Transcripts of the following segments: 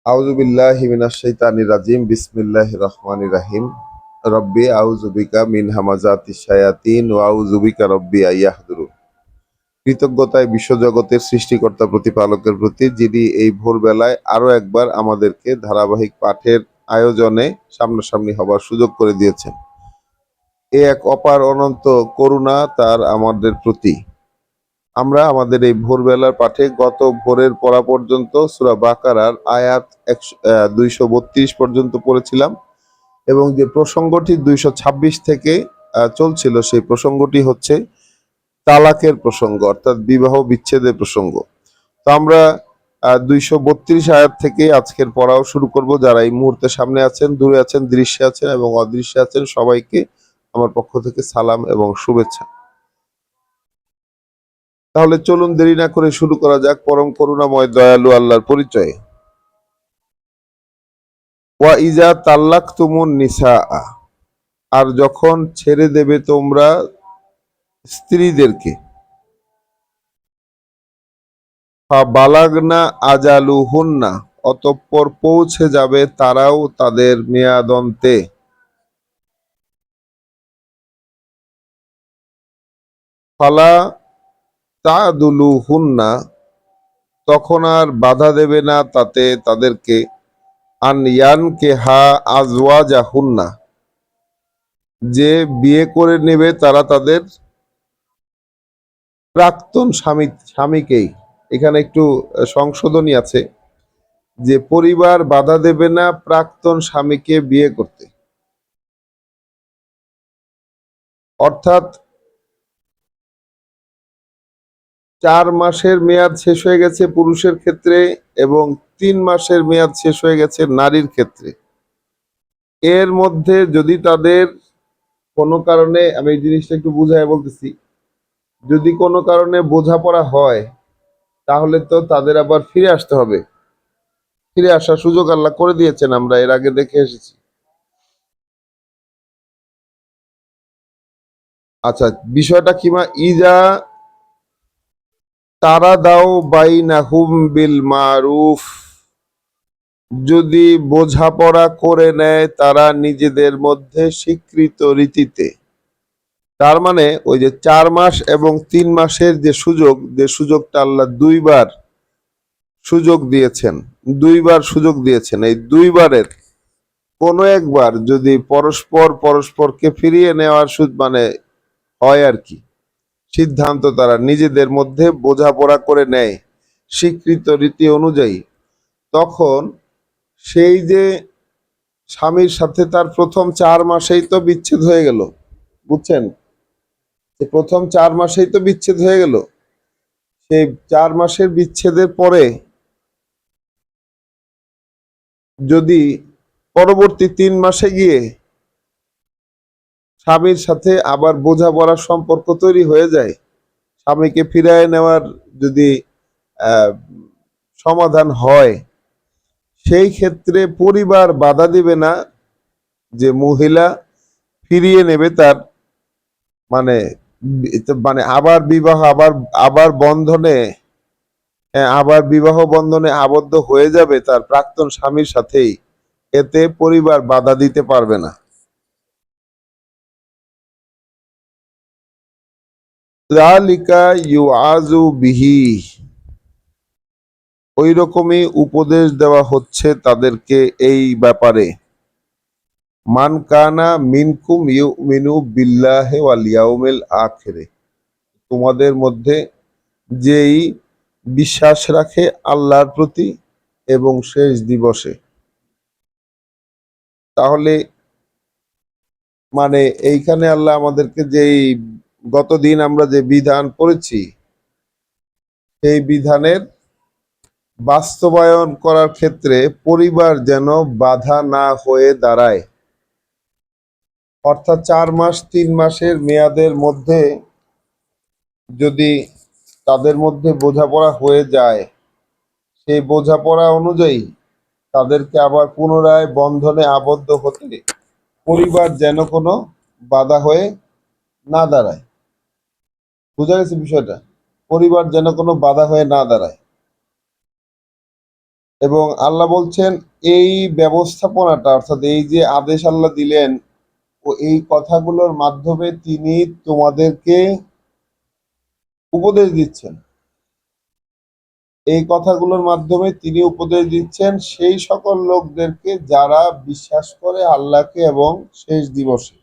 আউযু বিল্লাহি মিনাশ শাইতানির রাজিম বিসমিল্লাহির রহমানির রহিম রব্বি আউযু বিকা মিন হামাযাতিশ শায়াতিন ওয়া আউযু বিকা রব্বি আইয়াহদুরুন। কৃতজ্ঞতায় বিশ্বজগতের সৃষ্টিকর্তা প্রতিপালকের প্রতি, যিনি এই ভোরবেলায় আরো একবার আমাদেরকে ধারাবাহিক পাঠের আয়োজনে সামনাসামনি হবার সুযোগ করে দিয়েছেন। এ এক অপার অনন্ত করুণা তার আমাদের প্রতি। আমরা আমাদের এই ভোরবেলার পাঠে গত ভোরের পড়া পর্যন্ত সূরা বাকারার আয়াত 232 পর্যন্ত পড়েছিলাম, এবং যে প্রসঙ্গটি 226 থেকে চলছিল, সেই প্রসঙ্গটি হচ্ছে তালাকের প্রসঙ্গ, অর্থাৎ বিবাহ বিচ্ছেদের প্রসঙ্গ। তো আমরা 232 আয়াত থেকে আজকের পড়াও শুরু করব। যারা এই মুহূর্তে সামনে আছেন, দূরে আছেন, দৃশ্যে আছেন এবং অদৃশ্যে আছেন, সবাইকে আমার পক্ষ থেকে সালাম এবং শুভেচ্ছা। তাহলে চলুন দেরি না করে শুরু করা যাক পরম করুণাময় দয়ালু আল্লাহর পরিচয়ে। ওয়া ইজা তাল্লাকতুমুন নিসাআ, আর যখন ছেড়ে দেবে তোমরা স্ত্রীদেরকে, ফাবালাগনা আজালুহুন্না, অতঃপর পৌঁছে যাবে তারাও তাদের মেয়াদন্তে, ফালা তাদুলুহুন্না, তখন আর বাধা দেবে না তাতে তাদেরকে, আন ইয়ানকিহা আজওয়াজাহুন্না, যে বিয়ে করে নেবে তারা তাদের প্রাক্তন স্বামীকেই। এখানে একটু সংশোধনী আছে, যে পরিবার বাধা দেবে না প্রাক্তন স্বামীকে বিয়ে করতে। অর্থাৎ 4 মাসের মেয়াদ শেষ হয়ে গেছে পুরুষের ক্ষেত্রে এবং 3 মাসের মেয়াদ শেষ হয়ে গেছে নারীর ক্ষেত্রে। এর মধ্যে যদি তাদের কোনো কারণে, আমি এই জিনিসটা একটু বুঝাই বলতেছি, যদি কোনো কারণে বোঝাপড়া হয়, তাহলে তো তাদের আবার ফিরে আসতে হবে। ফিরে আসার সুযোগ আল্লাহ করে দিয়েছেন, আমরা এর আগে দেখে এসেছি। আচ্ছা, বিষয়টা কিমা ইজা তারা দাও বাইনাহুম বিল মারুফ, যদি বোঝাপড়া করে নেয় তারা নিজেদের মধ্যে স্বীকৃত রীতিতে। তার মানে ওই যে 4 মাস এবং 3 মাসের যে সুযোগটা আল্লাহ দুইবার সুযোগ দিয়েছেন, এই দুইবারের কোনো একবার যদি পরস্পরকে ফিরিয়ে নেওয়ার মানে হয় আর কি, সিদ্ধান্ত তারা নিজেদের মধ্যে বোঝাপড়া করে নেয় স্বীকৃত রীতি অনুযায়ী, তখন সেই যে স্বামীর সাথে তার প্রথম 4 মাসেই তো বিচ্ছেদ হয়ে গেল, বুঝছেন, যে প্রথম 4 মাসেই তো বিচ্ছেদ হয়ে গেল। সেই 4 মাসের বিচ্ছেদের পরে যদি পরবর্তী 3 মাসে গিয়ে স্বামীর সাথে আবার বোঝাপড়ার সম্পর্ক তৈরি হয়ে যায়, স্বামীকে ফিরিয়ে নেওয়ার যদি আহ সমাধান হয়, সেই ক্ষেত্রে পরিবার বাধা দিবে না যে মহিলা ফিরিয়ে নেবে তার, মানে মানে আবার বিবাহ, আবার বন্ধনে, আবার বিবাহ বন্ধনে আবদ্ধ হয়ে যাবে তার প্রাক্তন স্বামীর সাথেই। এতে পরিবার বাধা দিতে পারবে না। যালিকা ইউআযু বিহি, ওই রকমই উপদেশ দেওয়া হচ্ছে তাদেরকে এই ব্যাপারে। মান কানা মিনকুম ইউমিনু বিল্লাহি ওয়াল ইয়াউমিল আখিরে, তোমাদের মধ্যে যেই বিশ্বাস রাখে আল্লাহর প্রতি এবং শেষ দিবসে। তাহলে মানে এইখানে আল্লাহ আমাদেরকে যেই গতদিন আমরা যে বিধান পড়েছি, সেই বিধানের বাস্তবায়ন করার ক্ষেত্রে পরিবার যেন বাধা না হয়ে দাঁড়ায়। অর্থাৎ 4 মাস 3 মাসের মেয়াদের মধ্যে যদি তাদের মধ্যে বোঝাপড়া হয়ে যায়, সেই বোঝাপড়া অনুযায়ী তাদেরকে আবার পুনরায় বন্ধনে আবদ্ধ হতে পরিবার যেন কোনো বাধা হয়ে না দাঁড়ায়। বুঝা গেছে বিষয়টা? পরিবার যেন কোনো বাধা হয়ে না দাঁড়ায়। এবং আল্লাহ বলছেন এই ব্যবস্থাপনাটা, অর্থাৎ এই যে আদেশ আল্লাহ দিলেন, ও এই কথাগুলোর মাধ্যমে তিনি তোমাদেরকে উপদেশ দিচ্ছেন। এই কথাগুলোর মাধ্যমে তিনি উপদেশ দিচ্ছেন সেই সকল লোকদেরকে যারা বিশ্বাস করে আল্লাহকে এবং শেষ দিবসে।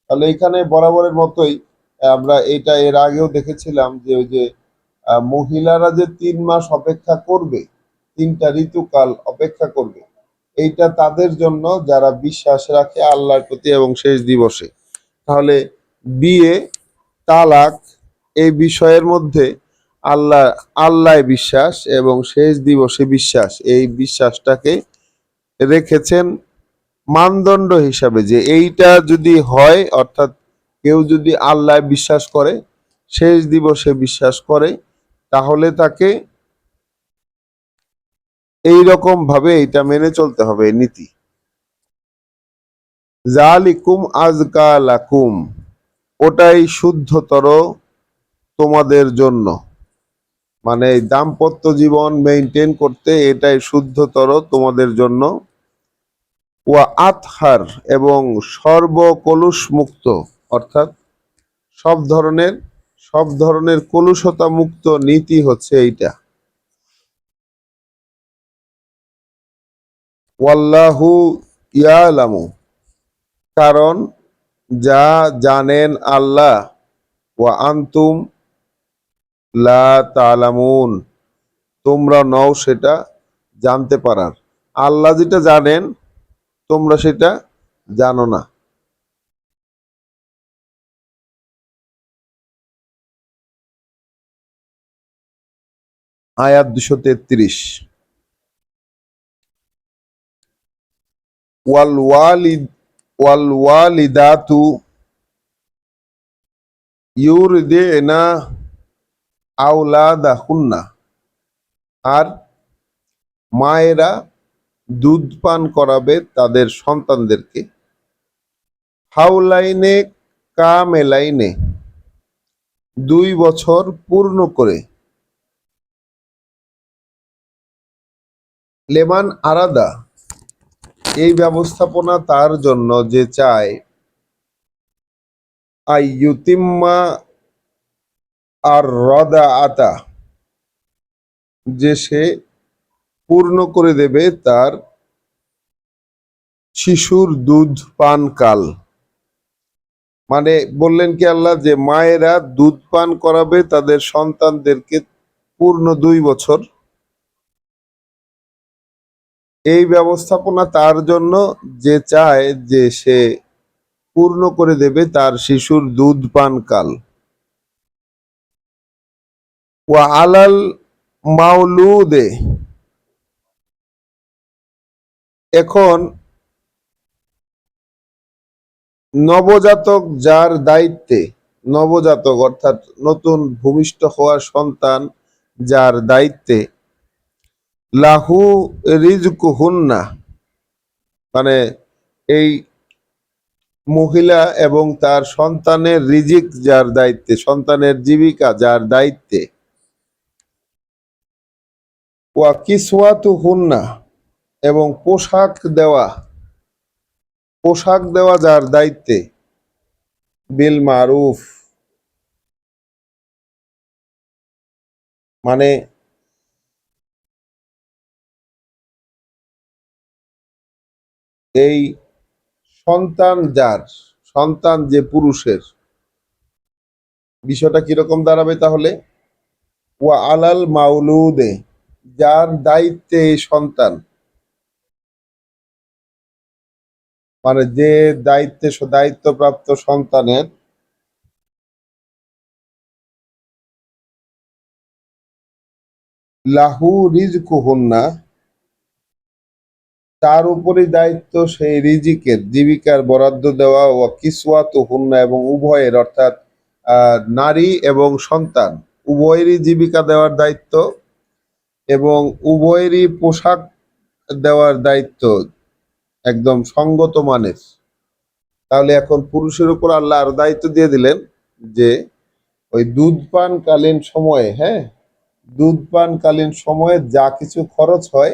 তাহলে এখানে বরাবরের মতোই আমরা এটা এর আগেও দেখেছিলাম যে ওই যে মহিলারা যে 3 মাস অপেক্ষা করবে, 3টা ঋতুকাল অপেক্ষা করবে, এইটা তাদের জন্য যারা বিশ্বাস রাখে আল্লাহর প্রতি এবং শেষ দিবসে। তাহলে বিয়ে, তালাক, এই বিষয়ের মধ্যে আল্লাহ আল্লাহ বিশ্বাস এবং শেষ দিবসে বিশ্বাস, এই বিশ্বাসটাকে রেখেছেন মানদণ্ড হিসাবে, যে এইটা যদি হয়, অর্থাৎ কেউ যদি আল্লাহ বিশ্বাস করে, শেষ দিবসে বিশ্বাস করে, তাহলে তাকে এই রকম ভাবে এটা মেনে চলতে হবে, এই নীতি। জালিকুম আজকা লাকুম, ওটাই শুদ্ধতর তোমাদের জন্য, মানে এই দাম্পত্য জীবন মেইনটেইন করতে এটাই শুদ্ধতর তোমাদের জন্য। ওয়া আতহার, এবং সর্বকলুষ মুক্ত, অর্থাৎ সব ধরনের সব ধরনের কলুষতা মুক্ত নীতি হচ্ছে এইটা। ওয়াল্লাহু ইয়ালামু, কারণ যা জানেন আল্লাহ, ওয়া আনতুম লা তালামুন, তোমরা নও সেটা জানতে পারার। আল্লাহ যেটা জানেন তোমরা সেটা জানো না। আয়াত 233। ওয়াল ওয়ালিদাতু ইউরদিনা আওলাদাহুন্না, আর মায়েরা দুধ পান করাবে তাদের সন্তানদেরকে, হাউলাইনে কামেলাইনে, 2 বছর পূর্ণ করে, লেমান আরাদা, এই ব্যবস্থাপনা তার জন্য যে চায়, আইয়ুতিম্মা আর রদা আতা, যে সে পূর্ণ করে দেবে তার শিশুর দুধ পান কাল। মানে বললেন কি আল্লাহ, যে মায়েরা দুধ পান করাবে তাদের সন্তানদেরকে পূর্ণ 2 বছর, এই ব্যবস্থাপনা তার জন্য যে চায় যে সে পূর্ণ করে দেবে তার শিশুর দুধ পান কাল। ওয়া আলাল মাউলুদে, এখন নবজাতক যার দায়িত্বে, নবজাতক অর্থাৎ নতুন ভূমিষ্ঠ হওয়া সন্তান যার দায়িত্বে, লাহু রিজকুহুন্না, মানে এই মহিলা এবং তার সন্তানের রিজিক যার দায়িত্বে, সন্তানের জীবিকা যার দায়িত্বে, ওয়া কিসওয়াতুহুন্না, এবং পোশাক দেওয়া যার দায়িত্বে, বিল মারুফ, মানে এই সন্তান যে পুরুষের, বিষয়টা কিরকম দাঁড়াবে তাহলে? ওয়া আলাল মাউলুদে, যার দায়িত্বে এই সন্তান, মানে যে দায়িত্বপ্রাপ্ত সন্তানের, লাহু রিজকুহুন্না, তার উপরই দায়িত্ব সেই রিজিকের, জীবিকার বরাদ্দ দেওয়া, ও কিসওয়াতুহুন্না, এবং উভয়ের, অর্থাৎ নারী এবং সন্তান উভয়েরই জীবিকা দেওয়ার দায়িত্ব এবং উভয়েরই পোশাক দেওয়ার দায়িত্ব একদম সঙ্গত মানের। তাহলে এখন পুরুষের উপর আল্লাহ আরো দায়িত্ব দিয়ে দিলেন যে ওই দুধ পানকালীন সময়ে, হ্যাঁ, দুধ পানকালীন সময়ে যা কিছু খরচ হয়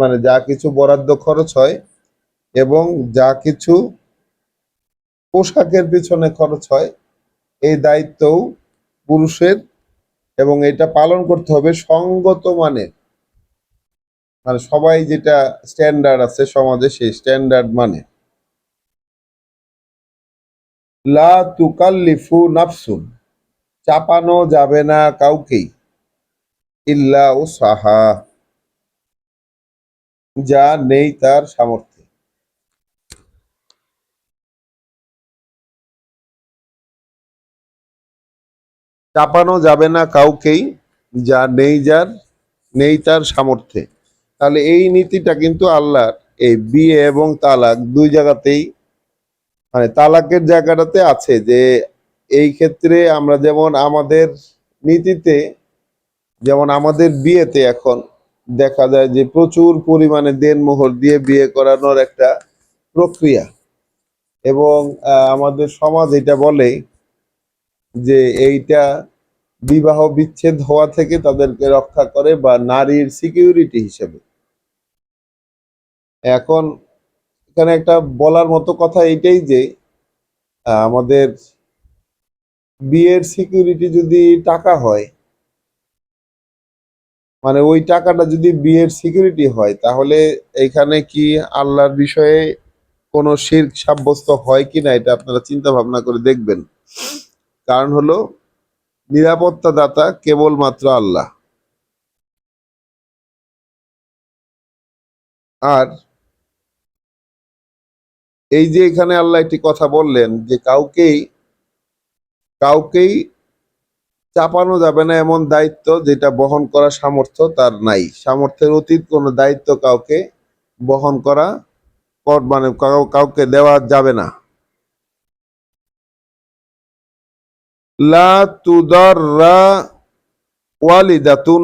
মানে যা কিছু বরাদ্দ খরচ হয় এবং যা কিছু পোশাকের পিছনে খরচ হয়, এই দায়িত্বও পুরুষের, এবং এটা পালন করতে হবে সঙ্গত মানের, মানে সবাই যেটা স্ট্যান্ডার্ড আছে সমাজে সেই স্ট্যান্ডার্ড মানে। লা তুকাল্লিফু নাফসুন, চাপানো যাবে না কাউকেই, ইল্লা উসাহা, যা নেই তার সামর্থ্যে। চাপানো যাবে না কাউকেই যা নেই, নেই তার সামর্থ্যে। তাহলে এই নীতিটা কিন্তু আল্লাহর এই বিয়ে এবং তালাক দুই জায়গাতেই, মানে তালাকের জায়গাটাতে আছে যে এই ক্ষেত্রে আমরা যেমন আমাদের নীতিতে, যেমন আমাদের বিয়েতে এখন দেখা যায় যে প্রচুর পরিমাণে দেনমোহর দিয়ে বিয়ে করানোর একটা প্রক্রিয়া, এবং আমাদের সমাজ এটা বলে যে এইটা বিবাহ বিচ্ছেদ হওয়া থেকে তাদেরকে রক্ষা করে বা নারীর সিকিউরিটি হিসেবে। এখন এখানে একটা বলার মতো কথা এইটাই যে আমাদের বিয়ের সিকিউরিটি যদি টাকা হয়, মানে ওই টাকাটা যদি বিয়ের সিকিউরিটি হয়, তাহলে এখানে কি আল্লাহর বিষয়ে কোনো শিরক সাব্যস্ত হয় কিনা এটা আপনারা চিন্তা ভাবনা করে দেখবেন। কারণ হলো নিরাপত্তা দাতা কেবলমাত্র আল্লাহ। আর এই যে এখানে আল্লাহ একটি কথা বললেন যে কাউকেই কাউকেই চাপানো যাবে না এমন দায়িত্ব যেটা বহন করা সামর্থ্য তার নাই, সামর্থ্যের অতীত কোনো দায়িত্ব কাউকে বহন করা, মানে কাউকে দেওয়া যাবে না। লা তুদাররা ওয়ালিদাতুন,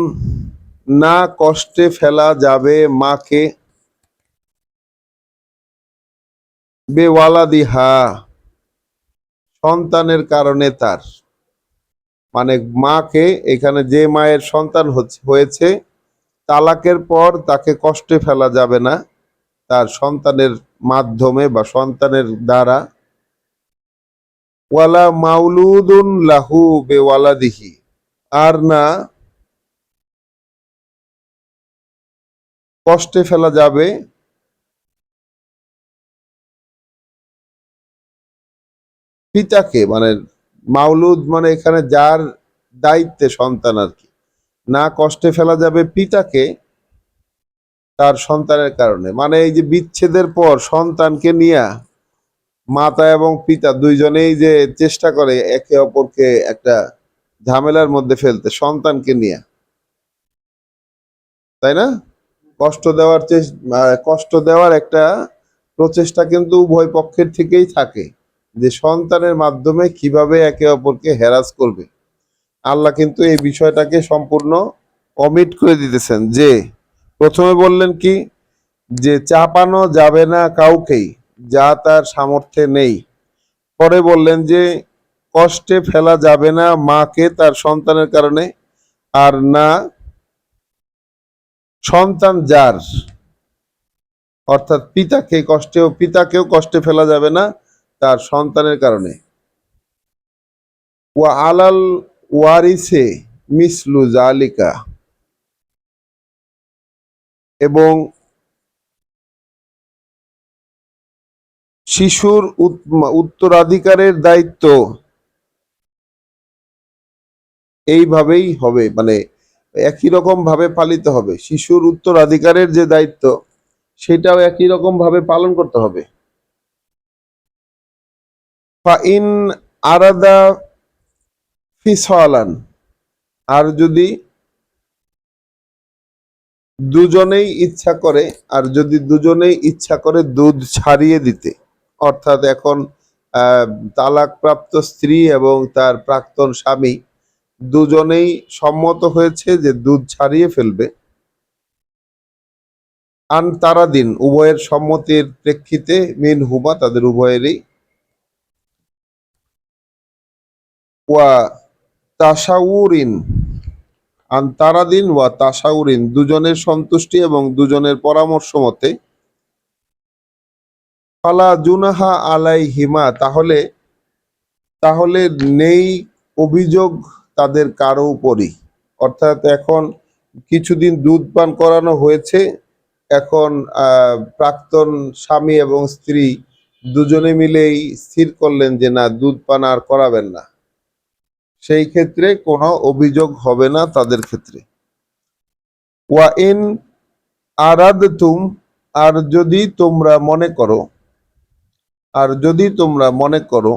না কষ্টে ফেলা যাবে মাকে, বেওয়ালাদিহা, সন্তানের কারণে তার, মানে মাকে, এখানে যে মায়ের সন্তান হয়েছে তালাকের পর তাকে কষ্টে ফেলা যাবে না তার সন্তানের মাধ্যমে বা সন্তানের দ্বারা। ওয়ালা মাউলুদুন লাহু বেওয়ালাদিহি, আর না কষ্টে ফেলা যাবে পিতাকে, মানে মাউলুদ মানে এখানে যার দায়িত্বে সন্তান আর কি, না কষ্টে ফেলা যাবে পিতাকে তার সন্তানের কারণে। মানে এই যে বিচ্ছেদের পর সন্তানকে নিয়ে মাতা এবং পিতা দুইজনেই যে চেষ্টা করে একে অপরকে একটা ঝামেলার মধ্যে ফেলতে সন্তানকে নিয়ে, তাই না? কষ্ট দেওয়ার একটা প্রচেষ্টা কিন্তু উভয় পক্ষের থেকেই থাকে, যে সন্তানের মাধ্যমে কিভাবে একে অপরকে হ্যারাস করবে। আল্লাহ কিন্তু এই বিষয়টাকে সম্পূর্ণ অমিট করে দিতেছেন, যে প্রথমে বললেন কি, যে চাপানো যাবে না কাউকেই যা তার সামর্থ্যে নেই। পরে বললেন যে কষ্টে ফেলা যাবে না মাকে তার সন্তানের কারণে, আর না সন্তান যার, অর্থাৎ পিতাকেও কষ্টে ফেলা যাবে না তার সন্তানের কারণে। ওয়া আলাল ওয়ারিসে মিসলু জালিকা, এবং শিশুর উত্তরাধিকারের দায়িত্ব এইভাবেই হবে, মানে একই রকম ভাবে পালিত হবে। শিশুর উত্তরাধিকারের যে দায়িত্ব সেটাও একই রকম ভাবে পালন করতে হবে। ফাইন আরাদা ফিসলান, আর যদি দুজনেই ইচ্ছা করে, দুধ ছাড়িয়ে দিতে, অর্থাৎ এখন আহ তালাকপ্রাপ্ত স্ত্রী এবং তার প্রাক্তন স্বামী দুজনেই সম্মত হয়েছে যে দুধ ছাড়িয়ে ফেলবে, আন তারা দিন, উভয়ের সম্মতির প্রেক্ষিতে, মিন হুমা, তাদের উভয়েরই, ওয়া তাসাউরিন, আন্তারাদিন ওয়া তাসাউরিন, দুজনের সন্তুষ্টি এবং দুজনের পরামর্শ মতে, ফালা জুনাহা আলাইহিমা, তাহলে তাহলে নেই অভিযোগ তাদের কারো উপরই। অর্থাৎ এখন কিছুদিন দুধ পান করানো হয়েছে, এখন প্রাক্তন স্বামী এবং স্ত্রী দুজনে মিলেই স্থির করলেন যে না, দুধ পান আর করাবেন না, সেই ক্ষেত্রে কোনো অভিযোগ হবে না তাদের ক্ষেত্রে। ওয়া ইন আরাদতুম, আর যদি তোমরা মনে করো, আর যদি তোমরা মনে করো,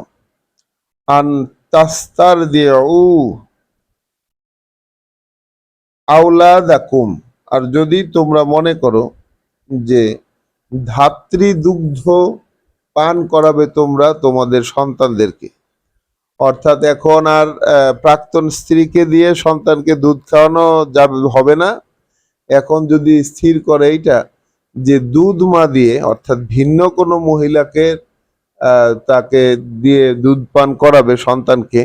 আন তাস্তারদিউ আওলাদাকুম, আর যদি তোমরা মনে করো যে ধাত্রী দুগ্ধ পান করাবে তোমরা তোমাদের সন্তানদেরকে, অর্থাৎ এখন আর প্রাক্তন স্ত্রীকে দিয়ে সন্তানকে দুধ খাওয়ানো যাবে, হবে না। এখন যদি স্থির করে এইটা যে দুধ মা দিয়ে, অর্থাৎ ভিন্ন কোনো মহিলাকে তাকে দিয়ে দুধ পান করাবে সন্তানকে,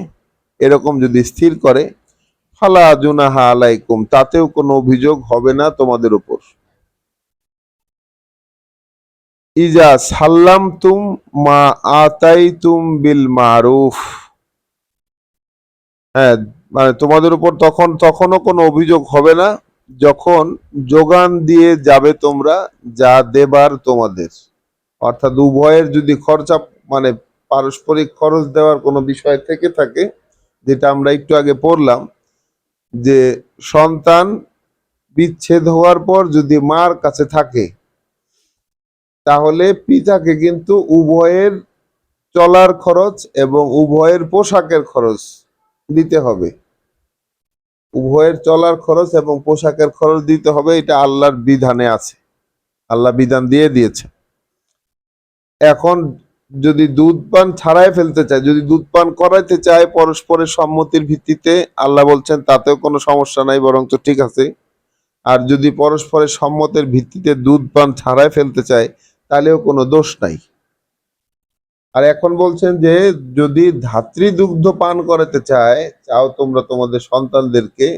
এরকম যদি স্থির করে, ফালা জুনাহা আলাইকুম, তাতেও কোনো অভিযোগ হবে না তোমাদের উপর। ইজা সাল্লাম তুম মা আতাই তুম বিল মারুফ, হ্যাঁ, মানে তোমাদের উপর তখনও কোনো অভিযোগ হবে না যখন যোগান দিয়ে যাবে তোমরা যা দেবার তোমাদের। অর্থাৎ উভয়ের যদি খরচা, মানে পারস্পরিক খরচ দেওয়ার কোনো বিষয় থেকে থাকে, যেটা আমরা একটু আগে পড়লাম, যে সন্তান বিচ্ছেদ হওয়ার পর যদি মার কাছে থাকে, তাহলে পিতাকে কিন্তু উভয়ের চলার খরচ এবং উভয়ের পোশাকের খরচ দিতে হবে। উভয়ের চলার খরচ এবং পোশাকের খরচ দিতে হবে, এটা আল্লাহর বিধানে আছে, আল্লাহ বিধান দিয়ে দিয়েছে। এখন যদি দুধ পান ছাড়াই ফেলতে চায়, যদি দুধ পান করাইতে চায় পরস্পরের সম্মতির ভিত্তিতে, আল্লাহ বলছেন তাতেও কোনো সমস্যা নাই, বরং তো ঠিক আছে। আর যদি পরস্পরের সম্মতের ভিত্তিতে দুধ পান ছাড়াই ফেলতে চায়, তাহলেও কোনো দোষ নাই। আর এখন বলছেন যে যদি ধাত্রী দুগ্ধ পান করাতে চাও তোমরা তোমাদের সন্তানদেরকে,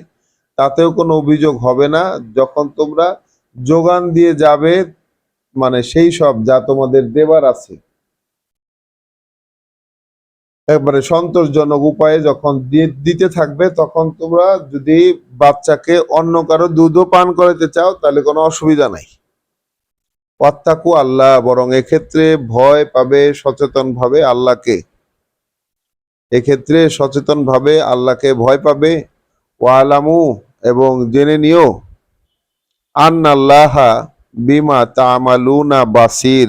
তাতেও কোনো অভিযোগ হবে না যখন তোমরা যোগান দিয়ে যাবে, মানে সেই সব যা তোমাদের দেবার আছে, একবারে সন্তোষজনক উপায়ে যখন দিতে থাকবে, তখন তোমরা যদি বাচ্চাকে অন্য কারো দুধও পান করাতে চাও, তাহলে কোনো অসুবিধা নাই। ওয়াত্তাকু আল্লাহ, বরং এক্ষেত্রে ভয় পাবে সচেতন ভাবে আল্লাহকে, এক্ষেত্রে সচেতন ভাবে আল্লাহকে ভয় পাবে। ওয়ালামু, এবং জেনে নিও, আন্নাল্লাহা বিমা তামালুনা বাসির,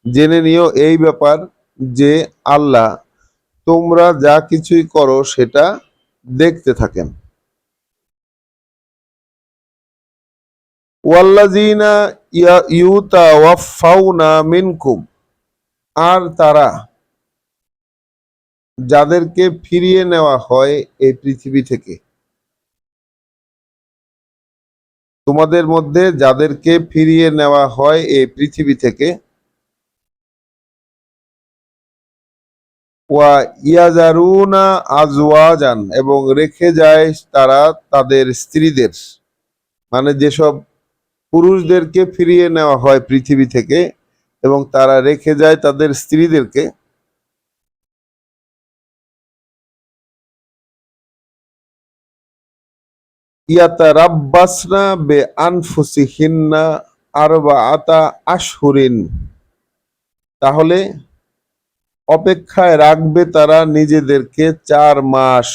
জেনে নিও এই ব্যাপার যে আল্লাহ তোমরা যা কিছুই করো সেটা দেখতে থাকেন। ওয়াল্লাযীনা ইউতাওয়াফাউনা মিনকুম, আর তারা যাদেরকে ফিরিয়ে নেওয়া হয় এই পৃথিবী থেকে, তোমাদের মধ্যে যাদেরকে ফিরিয়ে নেওয়া হয় এই পৃথিবী থেকে, ওয়া ইয়াজারুনা আজওয়াজান, এবং রেখে যায় তারা তাদের স্ত্রীদের, মানে যেসব পুরুষদেরকে ফিরিয়ে নেওয়া হয় পৃথিবী থেকে এবং তারা রেখে যায় তাদের স্ত্রীদেরকে, ইয়াতারাব্বাসনা বে আনফুসিহিন্না আরবাআতা আশহুরিন, তাহলে অপেক্ষায় রাখবে তারা নিজেদেরকে 4 মাস,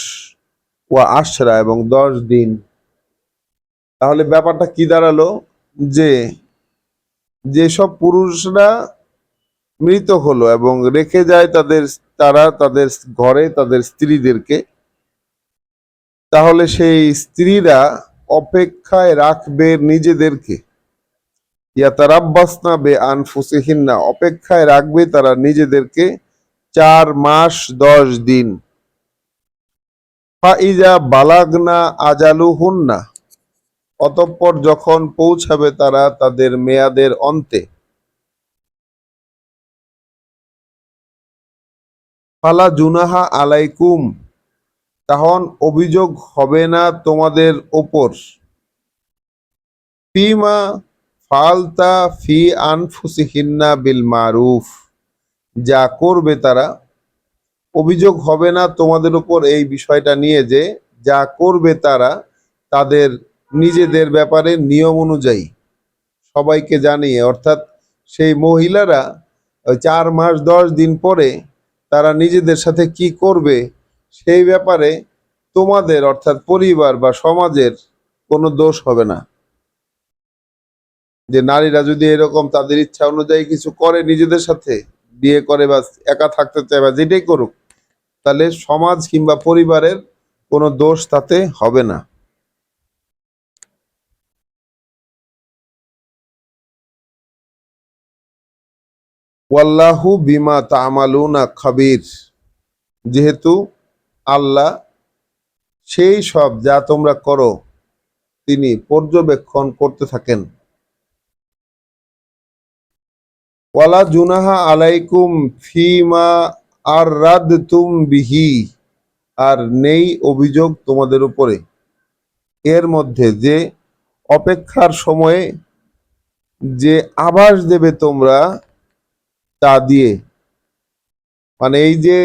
ওয়া আশরা, এবং 10 দিন। তাহলে ব্যাপারটা কি দাঁড়ালো, যে যেসব পুরুষরা মৃত হলো এবং রেখে যায় তারা তাদের ঘরে তাদের স্ত্রীদেরকে, তাহলে সেই স্ত্রীরা অপেক্ষায় রাখবে নিজেদেরকে, ইয়াতারাব্বাসনা বে আনফুসিহিন্না, অপেক্ষায় রাখবে তারা নিজেদেরকে 4 মাস 10 দিন। ফাইজা বালাগনা আজালুহুন্না, অতঃপর যখন পৌঁছাবে তারা তাদের মেয়াদের অন্তে, ফালা জুনাহা আলাইকুম, তখন অভিযোগ হবে না তোমাদের ওপর। ফিমা ফালতা ফি আনফুসিহিন্না বিল মারুফ, যা করবে তারা, অভিযোগ হবে না তোমাদের উপর এই বিষয়টা নিয়ে যে যা করবে তারা তাদের নিজেদের ব্যাপারে নিয়ম অনুযায়ী সবাইকে জানিয়ে, অর্থাৎ সেই মহিলারা ওই 4 মাস 10 দিন পরে তারা নিজেদের সাথে কি করবে সেই ব্যাপারে তোমাদের অর্থাৎ পরিবার বা সমাজের কোনো দোষ হবে না। যে নারীরা যদি এরকম তাদের ইচ্ছা অনুযায়ী কিছু করে, নিজেদের সাথে বিয়ে করে বা একা থাকতে চায় বা যেটাই করুক, তাহলে সমাজ কিংবা পরিবারের কোনো দোষ তাতে হবে না। ওয়াল্লাহু বিমা তা'মালুনা খাবির, যেহেতু আল্লাহ সেই সব যা তোমরা করো তিনি পর্যবেক্ষণ করতে থাকেন। ওয়ালা জুনাহা আলাইকুম ফিমা আররাদতুম বিহি, আর নেই অভিযোগ তোমাদের উপরে এর মধ্যে যে অপেক্ষার সময়ে যে আভাস দেবে তোমরা তা দিয়ে। মানে এই যে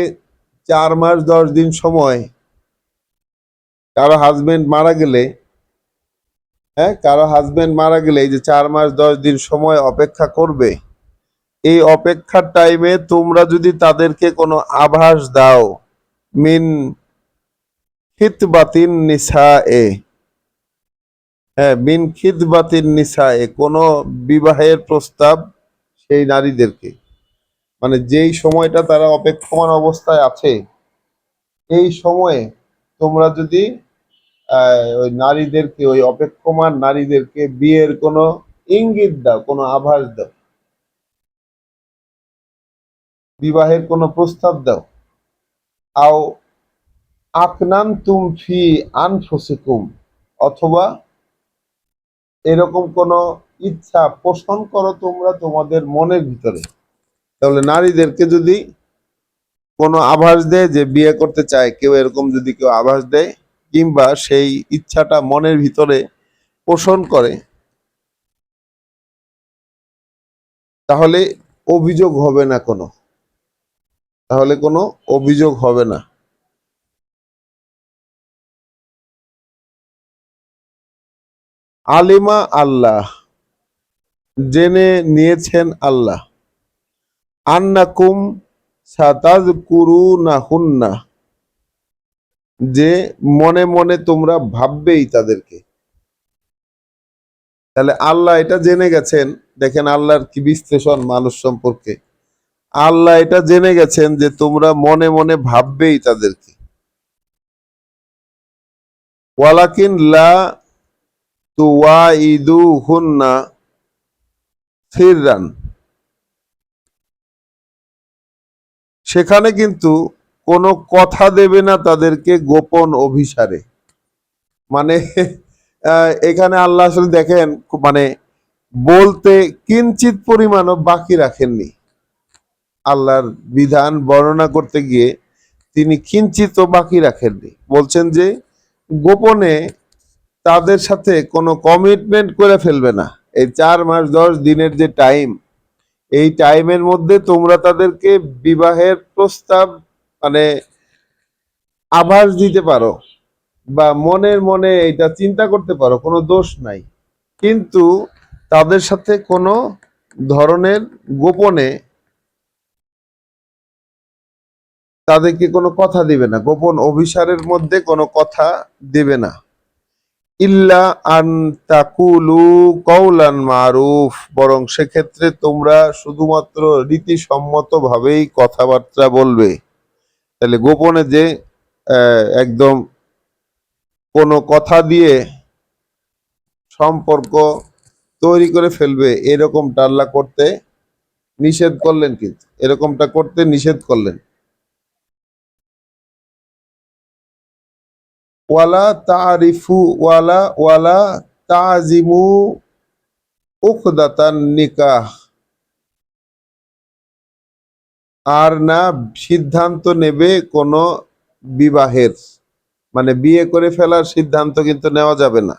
4 মাস 10 দিন সময়, কারো হাজবেন্ড মারা গেলে, হ্যাঁ, কারো হাজবেন্ড মারা গেলে এই যে 4 মাস 10 দিন সময় অপেক্ষা করবে, এই অপেক্ষার টাইমে তোমরা যদি তাদেরকে কোনো আভাস দাও, মিন খিতবাতিন নিসায়ে, হ্যাঁ, মিন খিতবাতিন নিসায়ে, কোনো বিবাহের প্রস্তাব সেই নারীদেরকে, মানে যেই সময়টা তারা অপেক্ষমান অবস্থায় আছে এই সময়ে তোমরা যদি ওই নারীদেরকে, ওই অপেক্ষমান নারীদেরকে বিয়ের কোনো ইঙ্গিত দাও, কোনো আভাস দাও, বিবাহের কোনো প্রস্তাব দাও, আও আকনানতুম ফি আনফুসিকুম, অথবা এরকম কোনো ইচ্ছা পোষণ করো তোমরা তোমাদের মনের ভিতরে, তাহলে নারীদেরকে যদি কোনো আভাস দেয় যে বিয়ে করতে চায় কেউ, এরকম যদি কেউ আভাস দেয় কিংবা সেই ইচ্ছাটা মনের ভিতরে পোষণ করে, তাহলে অভিযোগ হবে না কোনো, তাহলে কোনো অভিযোগ হবে না। আলিমা আল্লাহ, জেনে নিয়েছেন আল্লাহ, আন্নাকুম সাতাযকুরুনাহুন্না, যে মনে মনে তোমরা ভাববেই তাদেরকে। তাহলে আল্লাহ এটা জেনে গেছেন, দেখেন আল্লাহর কি বিশ্লেষণ মানুষ সম্পর্কে। আল্লাহ এটা জেনে গেছেন যে তোমরা মনে মনে ভাববেই তাদেরকে। ওয়ালাকিন লা তুওয়াইদুহুন্না সিররান, সেখানে কিন্তু কোনো কথা দেবে না তাদেরকে গোপন অভিসারে। মানে এখানে আল্লাহ আসলে দেখেন, মানে বলতে কিঞ্চিত পরিমাণও বাকি রাখেননি। আল্লাহর বিধান বর্ণনা করতে গিয়ে তিনি কিঞ্চিতও বাকি রাখেননি, বলছেন যে গোপনে তাদের সাথে কোনো কমিটমেন্ট করে ফেলবে না। এই 4 মাস 10 দিনের যে টাইম, এই টাইমের মধ্যে তোমরা তাদেরকে বিবাহের প্রস্তাব, মানে আভাস দিতে পারো বা মনের মনে এটা চিন্তা করতে পারো, কোনো দোষ নাই। কিন্তু তাদের সাথে কোনো ধরনের গোপনে তাদেরকে কোনো কথা দিবে না, গোপন অভিসারের মধ্যে কোনো কথা দিবে না। ইল্লা আন তাকুলু কওলান মারুফ, বরং সেক্ষেত্রে তোমরা শুধুমাত্র রীতিসম্মত ভাবেই কথাবার্তা বলবে। তাহলে গোপনে যে একদম কোনো কথা দিয়ে সম্পর্ক তৈরি করে ফেলবে, এরকমটা আল্লাহ করতে নিষেধ করলেন, কিন্তু এরকমটা করতে নিষেধ করলেন। ওয়ালা তারিফু ওয়ালা ওয়ালা তাজিমু উকদাতান নিকাহ, আর না সিদ্ধান্ত নেবে কোনো বিবাহের। মানে বিয়ে করে ফেলার সিদ্ধান্ত কিন্তু নেওয়া যাবে না।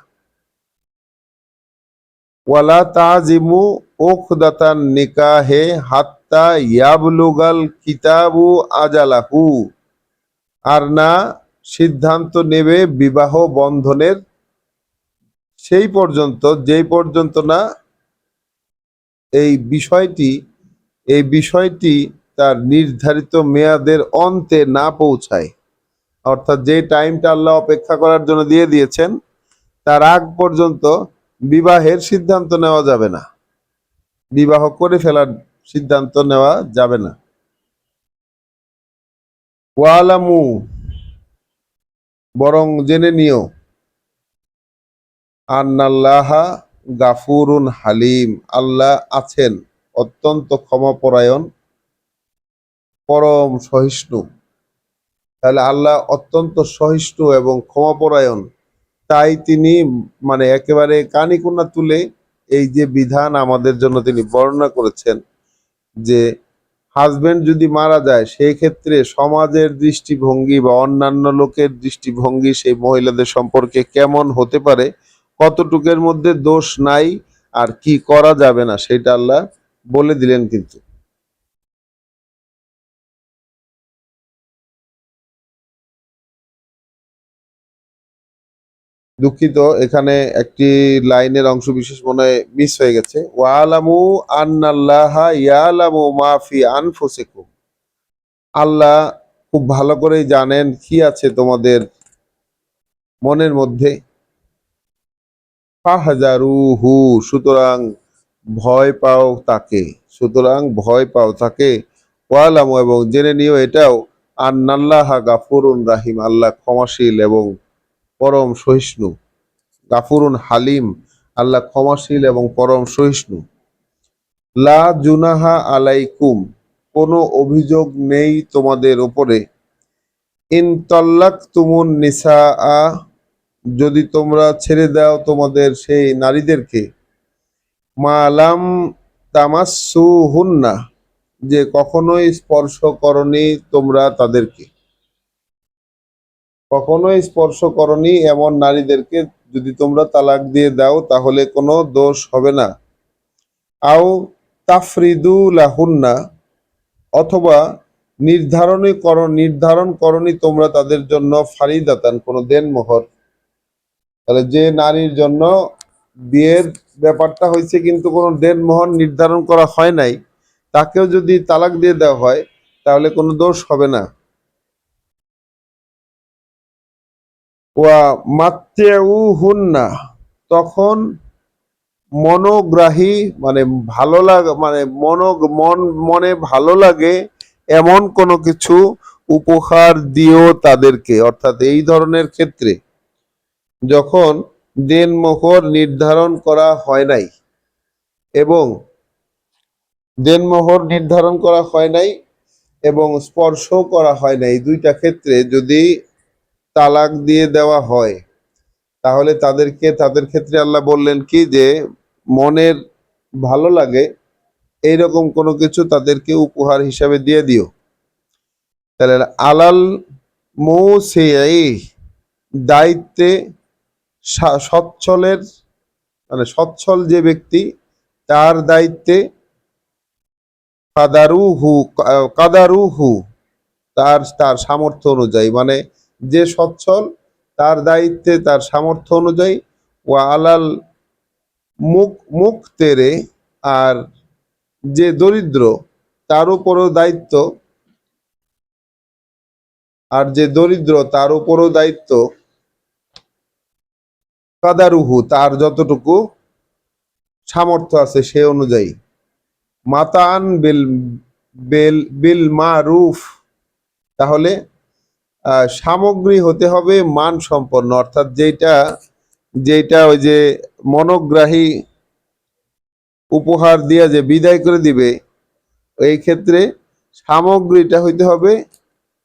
ওয়ালা তাজিমু উকদাতান নিকাহে হাত্তা ইয়াবলুগাল কিতাবু আজালাহু, আর না সিদ্ধান্ত নেবে বিবাহ বন্ধনের সেই পর্যন্ত, যেই পর্যন্ত না এই বিষয়টি এই বিষয়টি তার নির্ধারিত মেয়াদের অন্তে না পৌঁছায়। অর্থাৎ যে টাইমটা আল্লাহ অপেক্ষা করার জন্য দিয়ে দিয়েছেন তার আগ পর্যন্ত বিবাহের সিদ্ধান্ত নেওয়া যাবে না, বিবাহ করে ফেলার সিদ্ধান্ত নেওয়া যাবে না। ওয়ালামু, বরং জেনে নিও, আন্নাল্লাহা গাফুরুন হালিম, আল্লাহ আছেন অত্যন্ত ক্ষমাপরায়ণ, পরম সহিষ্ণু। তাহলে আল্লাহ অত্যন্ত সহিষ্ণু এবং ক্ষমাপরায়ণ, তাই তিনি মানে একেবারে কানিকুন্না তুলে এই যে বিধান আমাদের জন্য তিনি বর্ণনা করেছেন যে হাজবেন্ড যদি মারা যায় সেই ক্ষেত্রে সমাজের দৃষ্টিভঙ্গি বা অন্যান্য লোকের দৃষ্টিভঙ্গি সেই মহিলাদের সম্পর্কে কেমন হতে পারে, কতটুকের মধ্যে দোষ নাই আর কি করা যাবে না সেটা আল্লাহ বলে দিলেন। কিন্তু দুঃখিত, এখানে একটি লাইনের অংশ বিশেষ মনে হয় মিস হয়ে গেছে। ওয়ালামু আন্নাল্লাহা ইয়ালামু মা ফি আনফুসিকুম, আল্লাহ খুব ভালো করেই জানেন কি আছে তোমাদের মনের মধ্যে। ফাহজারুহু, সুতরাং ভয় পাও তাকে, সুতরাং ভয় পাও তাকে। ওয়ালামু, এবং জেনে নিও এটাও, আন্নাল্লাহা গাফুরুন রাহিম, আল্লাহ ক্ষমাশীল এবং পরম সহিষ্ণু। গাফুরুন হালিম, আল্লাহ ক্ষমাশীল এবং পরম সহিষ্ণু। লা জুনাহা আলাইকুম, কোনো অভিযোগ নেই তোমাদের উপরে। ইন তাল্লাকতুমুন নিসাআ, যদি তোমরা ছেড়ে দাও তোমাদের সেই নারীদেরকে। মালাম তামাসসুহুন্না, যে কখনোই স্পর্শ করনি তোমরা তাদেরকে, কখনোই স্পর্শ করনি এমন নারীদেরকে যদি তোমরা তালাক দিয়ে দাও তাহলে কোনো দোষ হবে না। আও তাফরিদু লাহুন্না, অথবা নির্ধারণ করনি তোমরা তাদের জন্য ফারিদাতান, কোনো দেনমোহর। তাহলে যে নারীর জন্য বিয়ের ব্যাপারটা হয়েছে কিন্তু কোনো দেনমোহর নির্ধারণ করা হয় নাই, তাকেও যদি তালাক দিয়ে দেওয়া হয় তাহলে কোনো দোষ হবে না। ওয়া মাত্তেউহুন্না, তখন মনোগ্রাহী মানে ভালো লাগে, মানে মনে ভালো লাগে এমন কোনো কিছু উপহার দিও তাদেরকে। অর্থাৎ এই ধরনের ক্ষেত্রে যখন দেনমোহর নির্ধারণ করা হয় নাই এবং এবং স্পর্শ করা হয় নাই, এই দুইটা ক্ষেত্রে যদি তালাক দিয়ে দেওয়া হয় তাহলে তাদের ক্ষেত্রে আল্লাহ বললেন কি যে মনের ভালো লাগে এইরকম কোনো কিছু তাদেরকে উপহার হিসাবে দিয়ে দিও। তাহলে আলাল মুসিই, দায়িত্বে সচ্ছলের মানে সচ্ছল যে ব্যক্তি তার দায়িত্বে, কাদারুহু কাদারুহু, তার তার সামর্থ্য অনুযায়ী, মানে যে সচ্ছল তার দায়িত্বে তার সামর্থ্য অনুযায়ী। ওয়া আলাল মুক্তেরে, আর যে দরিদ্র তার উপরও দায়িত্ব, কাদারুহু, তার যতটুকু সামর্থ্য আছে সে অনুযায়ী। মাতান বিল বিল বিল মারুফ, তাহলে সামগ্রী হতে হবে মান সম্পন্ন। অর্থাৎ যেটা যেটা ওই যে মনোগ্রাহী উপহার দিয়া যে বিদায় করে দিবে, এই ক্ষেত্রে সামগ্রীটা হইতে হবে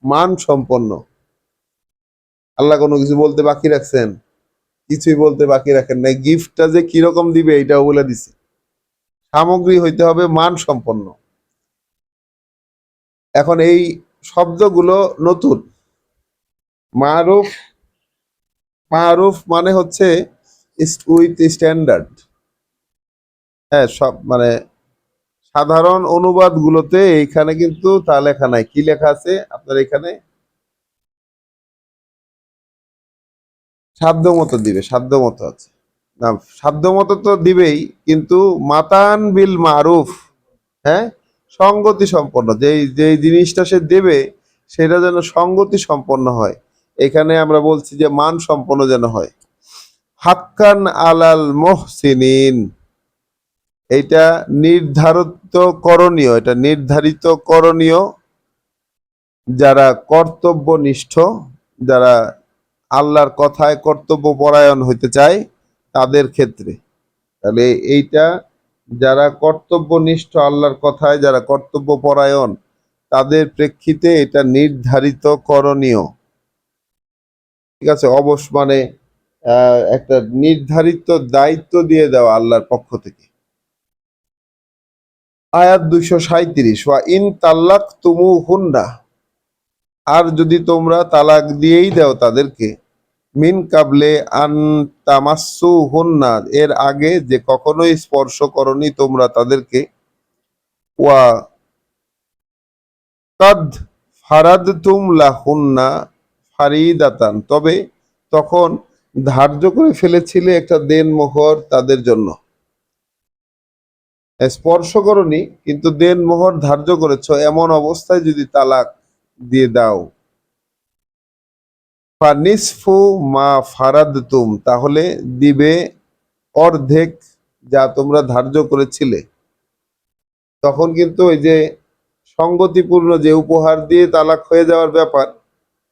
মান সম্পন্ন। আল্লাহ কোনো কিছু বলতে বাকি রাখছেন? কিছুই বলতে বাকি রাখেন নাই। গিফটটা যে কিরকম দিবে এটাও বলে দিছে। সামগ্রী হইতে হবে মান সম্পন্ন। এখন এই শব্দগুলো নতুন, মারুফ মারুফ মানে হচ্ছে উইথ স্ট্যান্ডার্ড। হ্যাঁ, সব মানে সাধারণ অনুবাদগুলোতে এইখানে কিন্তু তা লেখা নাই। কি লেখা আছে আপনার এখানে? সাধ্য মতো দিবে, সাধ্য মতো আছে না, সাধ্য মতো তো দিবেই, কিন্তু মাতান বিল মারুফ, হ্যাঁ, সঙ্গতি সম্পন্ন যেই যেই জিনিসটা সে দেবে সেটা যেন সঙ্গতি সম্পন্ন হয়। এখানে আমরা বলছি যে মান সম্পন্ন যেন হয়। হাক্কান আলাল মুহসিনিন, এইটা নির্ধারিত করণীয়, এটা নির্ধারিত করণীয় যারা কর্তব্যনিষ্ঠ, যারা আল্লাহর কথায় কর্তব্য পরায়ণ হইতে চায় তাদের ক্ষেত্রে। তাহলে এইটা যারা কর্তব্যনিষ্ঠ, আল্লাহর কথায় যারা কর্তব্য পরায়ণ, তাদের প্রেক্ষিতে এটা নির্ধারিত করণীয়। ঠিক আছে, অবশ্য মানে একটা নির্ধারিত দায়িত্ব দিয়ে দেওয়া আল্লাহর পক্ষ থেকে। আয়াত 237, ওয়া ইন তাল্লাক তুমু হুন্না, আর যদি তোমরা তালাক দিয়েই দাও তাদেরকে, মিন কাবলে আন তামাসসু হুন্না, এর আগে যে কখনোই স্পর্শ করনি তোমরা তাদেরকে, ওয়া কাদ ফারাদতুম লাহুন্না ফারিদাতান, তবে তখন ধার্য করে ফেলেছিলে একটা দেনমোহর তাদের জন্য। স্পর্শ করনি কিন্তু দেনমোহর ধার্য করেছো, এমন অবস্থায় যদি তালাক দিয়ে দাও, ফানিসফু মা ফারাদতুম, তাহলে দিবে অর্ধেক যা তোমরা ধার্য করেছিলে। তখন কিন্তু ওই যে সঙ্গতিপূর্ণ যে উপহার দিয়ে তালাক হয়ে যাওয়ার ব্যাপার,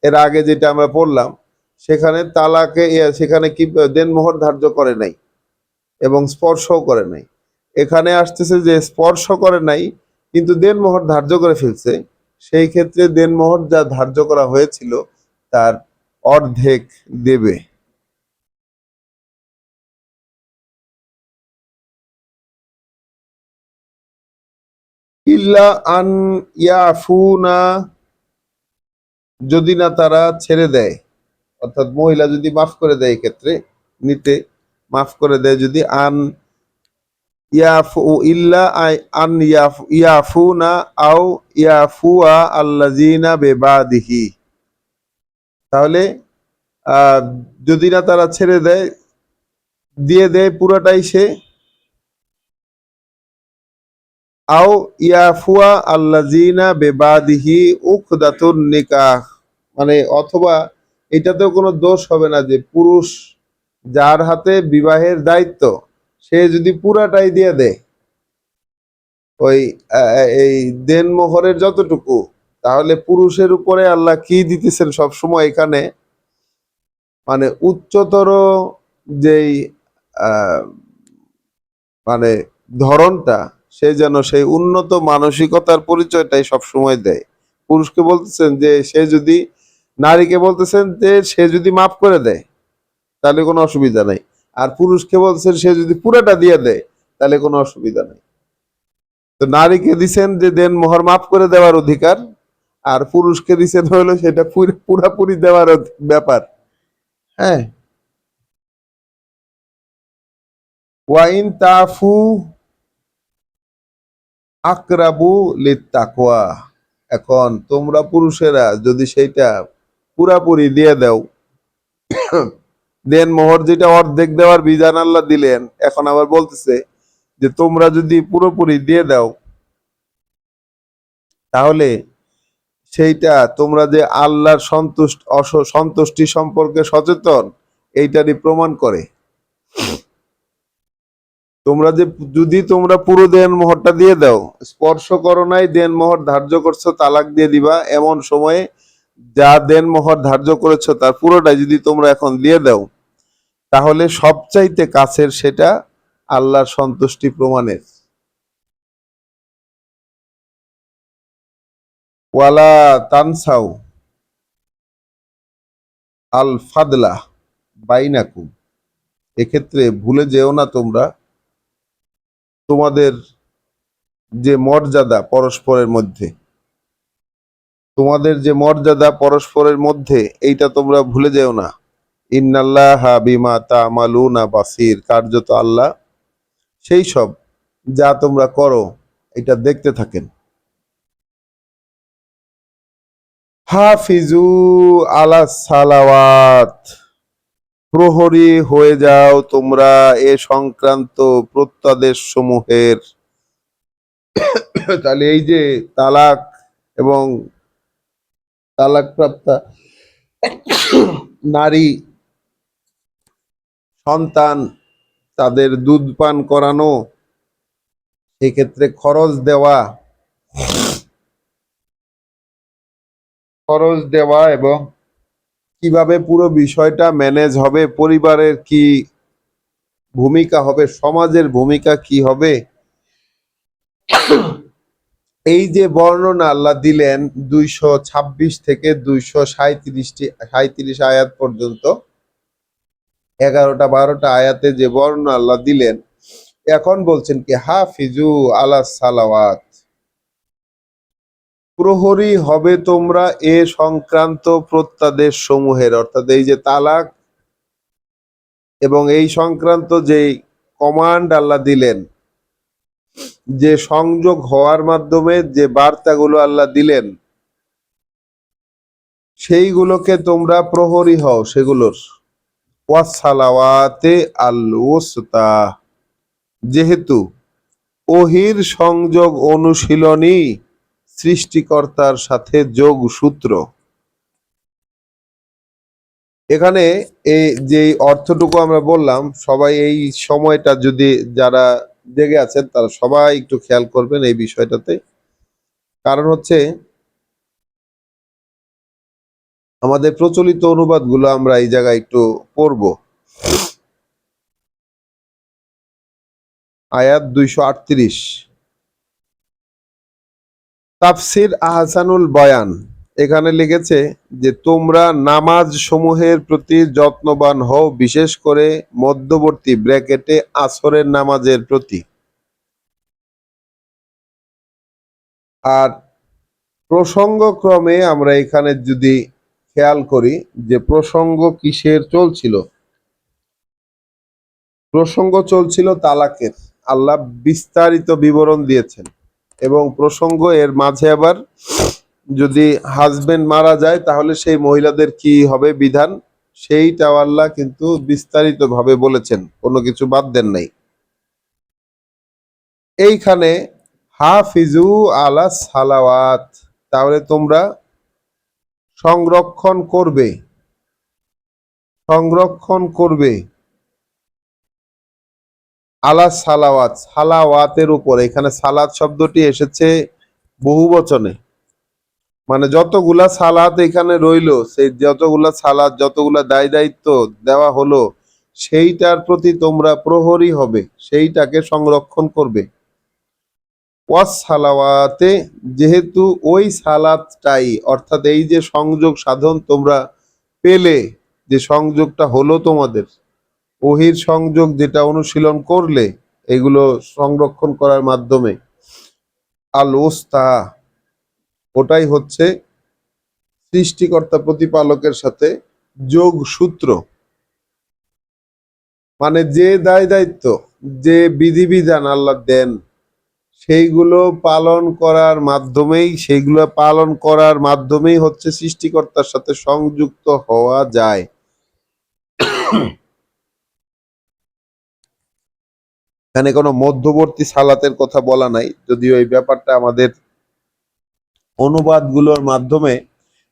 এর আগে যেটা আমরা পড়লাম, সেখানে তালাকে সেখানে কি দেনমোহর ধার্য করে নাই এবং স্পর্শও করে নাই। এখানে আসতেছে যে স্পর্শ করে নাই কিন্তু দেনমোহর ধার্য করে ফেলছে, সেই ক্ষেত্রে দেনমোহর যা ধার্য করা হয়েছিল তার অর্ধেক দেবে। ইল্লা আন ইয়াফুনা, যদি না তারা ছেড়ে দেয়, অর্থাৎ মহিলা যদি মাফ করে দেয়, ক্ষেত্রে নিতে মাফ করে দেয়, যদি আন ইয়াফু ইল্লা আন ইয়াফুনা আও ইয়াফুয়া আল্লাযিনা বিবাদিহি, তাহলে আহ, যদি না তারা ছেড়ে দেয়, দিয়ে দেয় পুরোটাই সে, আও ইয়াফুয়া আল্লাযিনা বিবাদিহি উকদাতুন নিকাহ, মানে অথবা এটাতেও কোনো দোষ হবে না যে পুরুষ যার হাতে বিবাহের দায়িত্ব সে যদি পুরাটাই দিয়ে দেয় ওই এই দেনমোহরের যতটুকু, তাহলে পুরুষের উপরে আল্লাহ কি দিতেছেন সব সময় এখানে, মানে উচ্চতর যেই আহ, মানে ধরনটা, সে যেন সেই উন্নত মানসিকতার পরিচয়টাই সব সময় দেয়। পুরুষকে বলতেছেন যে সে যদি, নারীকে বলতেছেন যে সে যদি মাফ করে দেয় তাহলে কোনো অসুবিধা নাই, আর পুরুষকে বলছেন সে যদি পুরাটা দিয়ে দেয় তাহলে কোনো অসুবিধা নেই। তো নারীকে দিছেন যে দেন মোহর মাফ করে দেওয়ার অধিকার, আর পুরুষকে দিছেন হলো সেটা পুরাপুরি দেওয়ার ব্যাপার। হ্যাঁ, ওয়াইন তাফু আকরাবু লিত্তাকওয়া, এখন তোমরা পুরুষেরা যদি সেইটা পুরাপুরি দিয়ে দাও, দেন মোহর যেটা অর্ধেক দেওয়ার বিধান আল্লাহ দিলেন, এখন আবার বলতেছে যে তোমরা যদি পুরোপুরি দিয়ে দাও, তাহলে সেইটা তোমরা যে আল্লাহর সন্তুষ্টি সম্পর্কে সচেতন, এইটারই প্রমাণ করে। তোমরা যে যদি তোমরা পুরো দেনমোহরটা দিয়ে দাও, স্পর্শ করো নাই, দেনমোহর ধার্য করছো তালাক দিয়ে দিবা, এমন সময়ে যা দেনমোহর ধার্য করেছো তার পুরোটাই যদি তোমরা এখন দিয়ে দাও, তাহলে সবচাইতে কাছের সেটা আল্লাহর সন্তুষ্টি প্রমাণের। ওয়ালা তানসাউ আল ফাদলা বাইনাকুম, এক্ষেত্রে ভুলে যেও না তোমরা তোমাদের যে মর্যাদা পরস্পরের মধ্যে, তোমাদের যে মর্যাদা পরস্পরের মধ্যে, এইটা তোমরা ভুলে যেও না। ইন্নাল্লাহা বিমা তা'মালুনা বাসীর, কার্যত আল্লাহ সেই সব যা তোমরা করো এটা দেখতে থাকেন। হাফিজু আলা সালাওয়াত, প্রহরী হয়ে যাও তোমরা এ সংক্রান্ত প্রত্যাদেশ সমূহের। তাহলে এই যে তালাক এবং তালাকপ্রাপ্তা নারী, সন্তান, তাদের দুধ পান করানো, সেক্ষেত্রে খরচ দেওয়া এবং কিভাবে পুরো বিষয়টা ম্যানেজ হবে, পরিবারের কি ভূমিকা হবে, সমাজের ভূমিকা কি হবে, এই যে বর্ণনা আল্লাহ দিলেন 226 থেকে 237 আয়াত পর্যন্ত, 11টা 12টা আয়াতে যে বর্ণনা আল্লাহ দিলেন, এখন বলছেন কি হাফিজু আলা সালাওয়াত, প্রহরী হবে তোমরা এ সংক্রান্ত প্রত্যাদেশ সমূহের, অর্থাৎ এই যে তালাক এবং এই সংক্রান্ত যে কমান্ড আল্লাহ দিলেন, যে সংযোগ হওয়ার মাধ্যমে যে বার্তাগুলো আল্লাহ দিলেন, সেইগুলোকে তোমরা প্রহরী হও সেগুলোর। ওয়াসসালাওয়াতে আল উসতা, যেহেতু ওহির সংযোগ অনুশীলনী সৃষ্টিকর্তার সাথে যোগ সূত্র। এখানে এই যে অর্থটুকু আমরা বললাম, সবাই এই সময়টা যদি যারা জেগে আছেন তারা সবাই একটু খেয়াল করবেন এই বিষয়টাতে। কারণ হচ্ছে আমাদের প্রচলিত অনুবাদগুলো আমরা এই জায়গায় একটু পড়ব। আয়াত 238, তাফসির আহসানুল বয়ান, এখানে লিখেছে যে তোমরা নামাজ সমূহের প্রতি যত্নবান হও, বিশেষ করে মধ্যবর্তী ব্র্যাকেটে আসরের নামাজের প্রতি। আর প্রসঙ্গক্রমে আমরা এখানে যদি খেয়াল করি যে প্রসঙ্গ কিসের চলছিল, প্রসঙ্গ চলছিল তালাকের। আল্লাহ বিস্তারিত বিবরণ দিয়েছেন এবং প্রসঙ্গ এর মাঝে আবার যদি হাজবেন্ড মারা যায় তাহলে সেই মহিলাদের কি হবে বিধান, সেইটাও আল্লাহ কিন্তু বিস্তারিত ভাবে বলেছেন, কোনো কিছু বাদ দেন নাই। এইখানে হাফিজু আলা সালাওয়াত, তাহলে তোমরা সংরক্ষণ করবে, সংরক্ষণ করবে আলা সালাওয়াত, সালাওয়াতের উপর। এখানে সালাত শব্দটি এসেছে বহু বচনে, মানে যতগুলা সালাত এখানে রইলো, সেই যতগুলা সালাত, যতগুলা দায় দায়িত্ব দেওয়া হলো, সেইটার প্রতি তোমরা প্রহরী হবে, সেইটাকে সংরক্ষণ করবে। ওয়াস সালাওয়াতে, যেহেতু ওই সালাতটাই, অর্থাৎ এই যে সংযোগ সাধন তোমরা পেলে, যে সংযোগটা হলো তোমাদের, ওহির সংযোগ যেটা অনুশীলন করলে, এগুলো সংরক্ষণ করার মাধ্যমে, আল ওস্তা, ওটাই হচ্ছে সৃষ্টিকর্তা প্রতিপালকের সাথে যোগ সূত্র। মানে যে দায় দায়িত্ব, যে বিধিবিধান আল্লাহ দেন, সেইগুলো পালন করার মাধ্যমেই হচ্ছে সৃষ্টিকর্তার সাথে সংযুক্ত হওয়া যায়। এখানে কোনো মধ্যবর্তী সালাতের কথা বলা নাই, যদিও এই ব্যাপারটা আমাদের অনুবাদগুলোর মাধ্যমে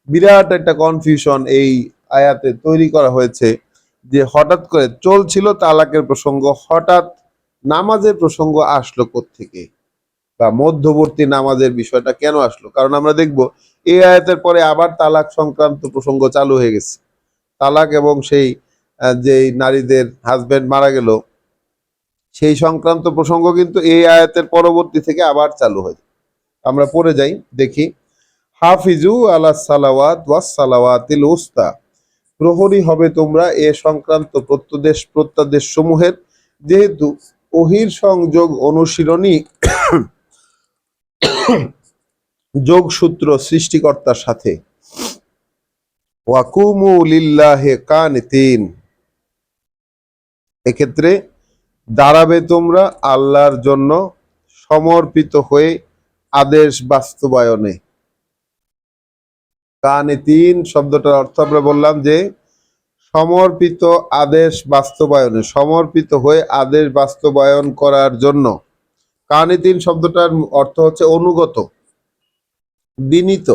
বিরাট একটা কনফিউশন এই আয়াতে তৈরি করা হয়েছে, যে হঠাৎ করে চলছিল তালাকের প্রসঙ্গ, হঠাৎ নামাজের প্রসঙ্গ আসলো কোত্থেকে, বা মধ্যবর্তী নামাজের বিষয়টা কেন আসলো। কারণ আমরা দেখব এই আয়াতের পরে আবার তালাক সংক্রান্ত প্রসঙ্গ চালু হয়ে গেছে। তালাক এবং সেই যে নারীদের হাজবেন্ড মারা গেল, সেই সংক্রান্ত প্রসঙ্গ কিন্তু এই আয়াতের পরবর্তী থেকে আবার চালু হয়। আমরা পড়ে যাই, দেখি। হাফিজু আলা সালাওয়াত ওয়াস সালাওয়াতিল উস্তা, প্রহরী হবে তোমরা এ সংক্রান্ত প্রত্যাদেশ সমূহের, যেহেতু ওহির সংযোগ অনুশীলনী যোগসূত্র সৃষ্টিকর্তার সাথে। ওয়াকুমু লিল্লাহি কানিতিন, এক্ষেত্রে দাঁড়াবে তোমরা আল্লাহর জন্য সমর্পিত হয়ে আদেশ বাস্তবায়নে। কানিতিন শব্দটার অর্থ আমরা বললাম যে সমর্পিত আদেশ বাস্তবায়নে, সমর্পিত হয়ে আদেশ বাস্তবায়ন করার জন্য। কানিতিন শব্দটার অর্থ হচ্ছে অনুগত, বিনীত।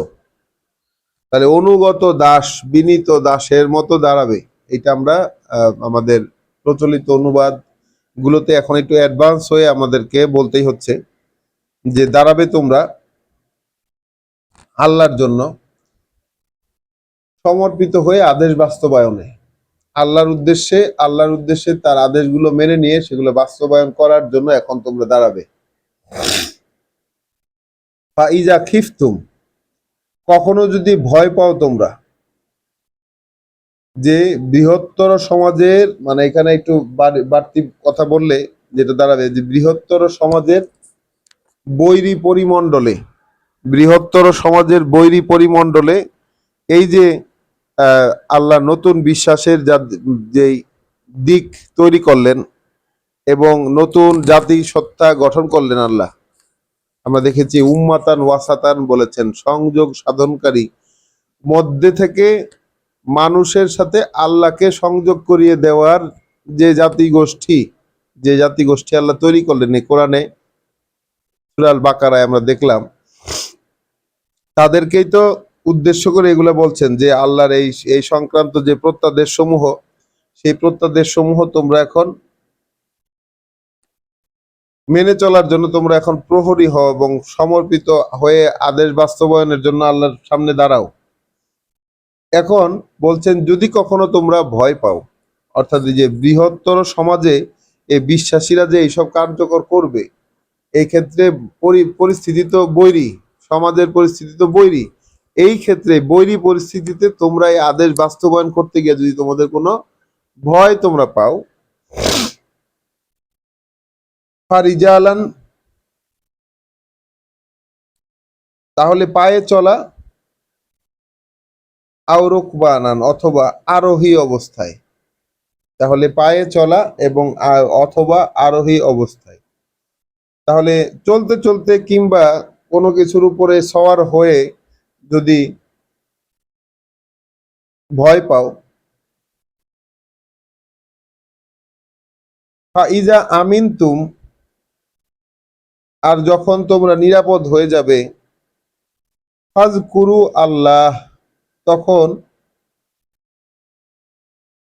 তাহলে অনুগত দাস, বিনীত দাসের মতো দাঁড়াবে। এটা আমরা আমাদের প্রচলিত অনুবাদ গুলোতে এখন একটু অ্যাডভান্স হয়ে আমাদেরকে বলতেই হচ্ছে যে দাঁড়াবে তোমরা আল্লাহর জন্য সমর্পিত হয়ে আদেশ বাস্তবায়নে। আল্লাহর উদ্দেশ্যে তার আদেশগুলো মেনে নিয়ে সেগুলো বাস্তবায়ন করার জন্য এখন তোমরা দাঁড়াবে। ফাইজা খিফতুম, কখনো যদি ভয় পাও তোমরা, যে বৃহত্তর সমাজের, মানে এখানে একটু বাড়তি কথা বললে যেটা দাঁড়াবে যে বৃহত্তর সমাজের বৈরী পরিমণ্ডলে, বৃহত্তর সমাজের বৈরী পরিমণ্ডলে এই যে আল্লাহ নতুন বিশ্বাসের যেই দিক তৈরি করলেন এবং নতুন জাতি সত্তা গঠন করলেন আল্লাহ। আমরা দেখেছি উম্মাতান ওয়াসাতান বলেছেন, সংযোগ সাধনকারী, মধ্যে থেকে মানুষের সাথে আল্লাহকে সংযোগ করিয়ে দেওয়ার যে জাতিগোষ্ঠী, আল্লাহ তৈরি করলেন এই কোরআনে সূরা আল বাকারায় আমরা দেখলাম। তাদেরকেই তো উদ্দেশ্য করে এগুলো বলছেন যে আল্লাহর এই সংক্রান্ত যে প্রত্যাদেশ সমূহ, সেই প্রত্যাদেশ সমূহ তোমরা এখন মেনে চলার জন্য তোমরা এখন প্রহরী হও এবং সমর্পিত হয়ে আদেশ বাস্তবায়নের জন্য আল্লাহর সামনে দাঁড়াও। এখন বলছেন যদি কখনো তোমরা ভয় পাও, অর্থাৎ এই যে বৃহত্তর সমাজে এই বিশ্বাসীরা যে এইসব কার্যকর করবে, এই ক্ষেত্রে পরিস্থিতি তো বৈরী, সমাজের পরিস্থিতি তো বৈরী। এই ক্ষেত্রে বৈরী পরিস্থিতিতে তোমরা এই আদেশ বাস্তবায়ন করতে গিয়ে যদি তোমাদের কোনো ভয় তোমরা পাও, ফারিজালান, তাহলে পায়ে চলা, আও রুকবানান, অথবা আরোহী অবস্থায়। তাহলে পায়ে চলা এবং অথবা আরোহী অবস্থায়। তাহলে চলতে চলতে কিংবা কোনো কিছুর উপরে সওয়ার হয়ে যদি ভয় পাও, ফাইজা আমিনতুম, আর যখন তোমরা নিরাপদ হয়ে যাবে, ফাজকুরু আল্লাহ, তখন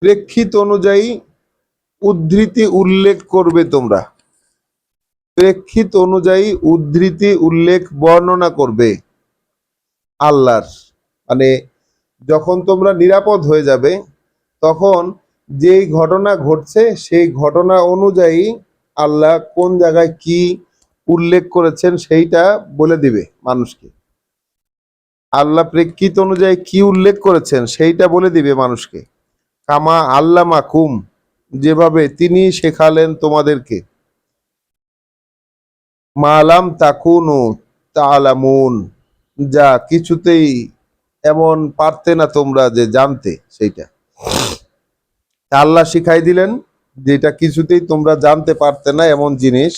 প্রেক্ষিত অনুযায়ী উদ্ধৃতি উল্লেখ করবে তোমরা, প্রেক্ষিত অনুযায়ী উদ্ধৃতি উল্লেখ বর্ণনা করবে আল্লাহর। মানে যখন তোমরা নিরাপদ হয়ে যাবে তখন যেই ঘটনা ঘটছে সেই ঘটনা অনুযায়ী আল্লাহ কোন জায়গায় কি উল্লেখ করেছেন সেইটা বলে দিবে মানুষকে। আল্লাহ প্রেক্ষিত অনুযায়ী কি উল্লেখ করেছেন সেইটা বলে দিবে মানুষকে। কামা আল্লাহ মাকুম, যেভাবে তিনি শেখালেন তোমাদেরকে, মালাম তাকুনু তালামুন, যা কিছুতেই এমন পারতে না তোমরা যে জানতে, সেইটা আল্লাহ শিখাই দিলেন, যেটা কিছুতেই তোমরা জানতে পারতে না এমন জিনিস।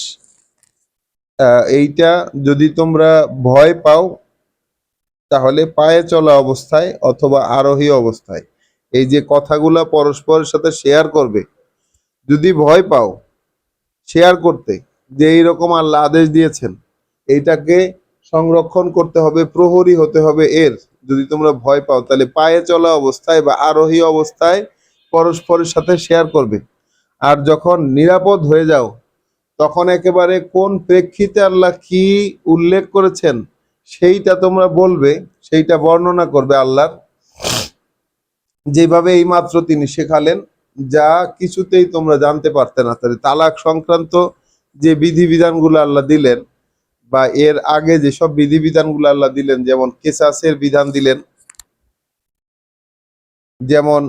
এইটা যদি তোমরা ভয় পাও তাহলে পায়ে চলা অবস্থায় অথবা আরোহী অবস্থায়, এই যে কথাগুলা পরস্পরের সাথে শেয়ার করবে, যদি ভয় পাও শেয়ার করতে, যে এইরকম আল্লাহ আদেশ দিয়েছেন, এইটাকে সংরক্ষণ করতে হবে, প্রহরী হতে হবে এর। যদি তোমরা ভয় পাও তাহলে পায়ে চলা অবস্থায় বা আরোহী অবস্থায় পরস্পরের সাথে শেয়ার করবে। আর যখন নিরাপদ হয়ে যাও তখন একেবারে কোন প্রেক্ষিতে আল্লাহ কি উল্লেখ করেছেন সেইটা তোমরা বলবে, সেইটা বর্ণনা করবে আল্লাহর, যেভাবে এইমাত্র তিনি শেখালেন, যা কিছুতেই তোমরা জানতে পারতে না। তাহলে তালাক সংক্রান্ত যে বিধিবিধানগুলো আল্লাহ দিলেন, বা এর আগে যেসব বিধিবিধানগুলো আল্লাহ দিলেন, যেমন কেসাসের বিধান দিলেন, যেমন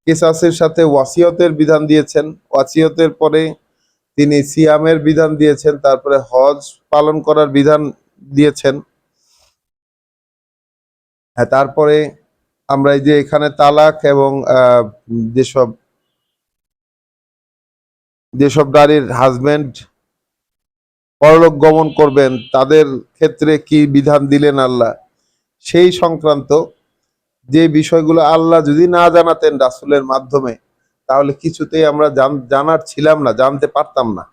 কেসাসের সাথে ওয়াসিয়তের বিধান দিয়েছেন, ওয়াসিয়তের পরে তিনি সিয়ামের বিধান দিয়েছেন, তারপরে হজ পালন করার বিধান দিয়েছেন। হ্যাঁ, তারপরে আমরা এই যে এখানে তালাক এবং যেসব যেসব নারীর হাজবেন্ড পরলোক গমন করবেন তাদের ক্ষেত্রে কি বিধান দিলেন আল্লাহ, সেই সংক্রান্ত যে বিষয়গুলো আল্লাহ যদি না জানাতেন রাসূলের মাধ্যমে, তাহলে কিছুতেই আমরা জানার ছিলাম না, জানতে পারতাম না।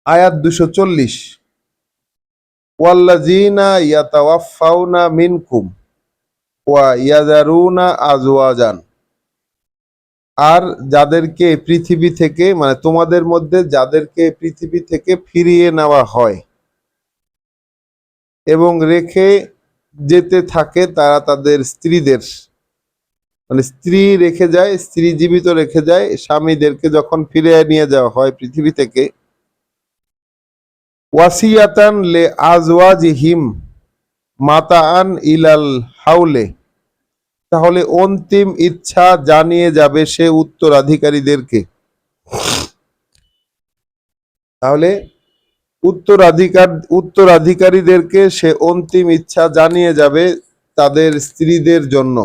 আয়াত 240, ওয়াল্লাযীনা ইয়াতাওয়াফাউনা মিনকুম ওয়া ইয়াযারুনা আজওয়াজান, আর যাদেরকে পৃথিবী থেকে মানে তোমাদের মধ্যে যাদেরকে পৃথিবী থেকে ফিরিয়ে নেওয়া হয় এবং রেখে যেতে থাকে তারা তাদের স্ত্রীদের, মানে স্ত্রী রেখে যায়, স্ত্রী জীবিত রেখে যায় স্বামীদেরকে যখন ফিরিয়ে নিয়ে যাওয়া হয় পৃথিবী থেকে, ওয়াসিয়াতান লে আজওয়াজিহিম মাতাআন ইলাল হাউলে, তাহলে অন্তিম ইচ্ছা জানিয়ে যাবে সে উত্তরাধিকারীদেরকে। তাহলে উত্তরাধিকারীদেরকে সে অন্তিম ইচ্ছা জানিয়ে যাবে তাদের স্ত্রীদের জন্য।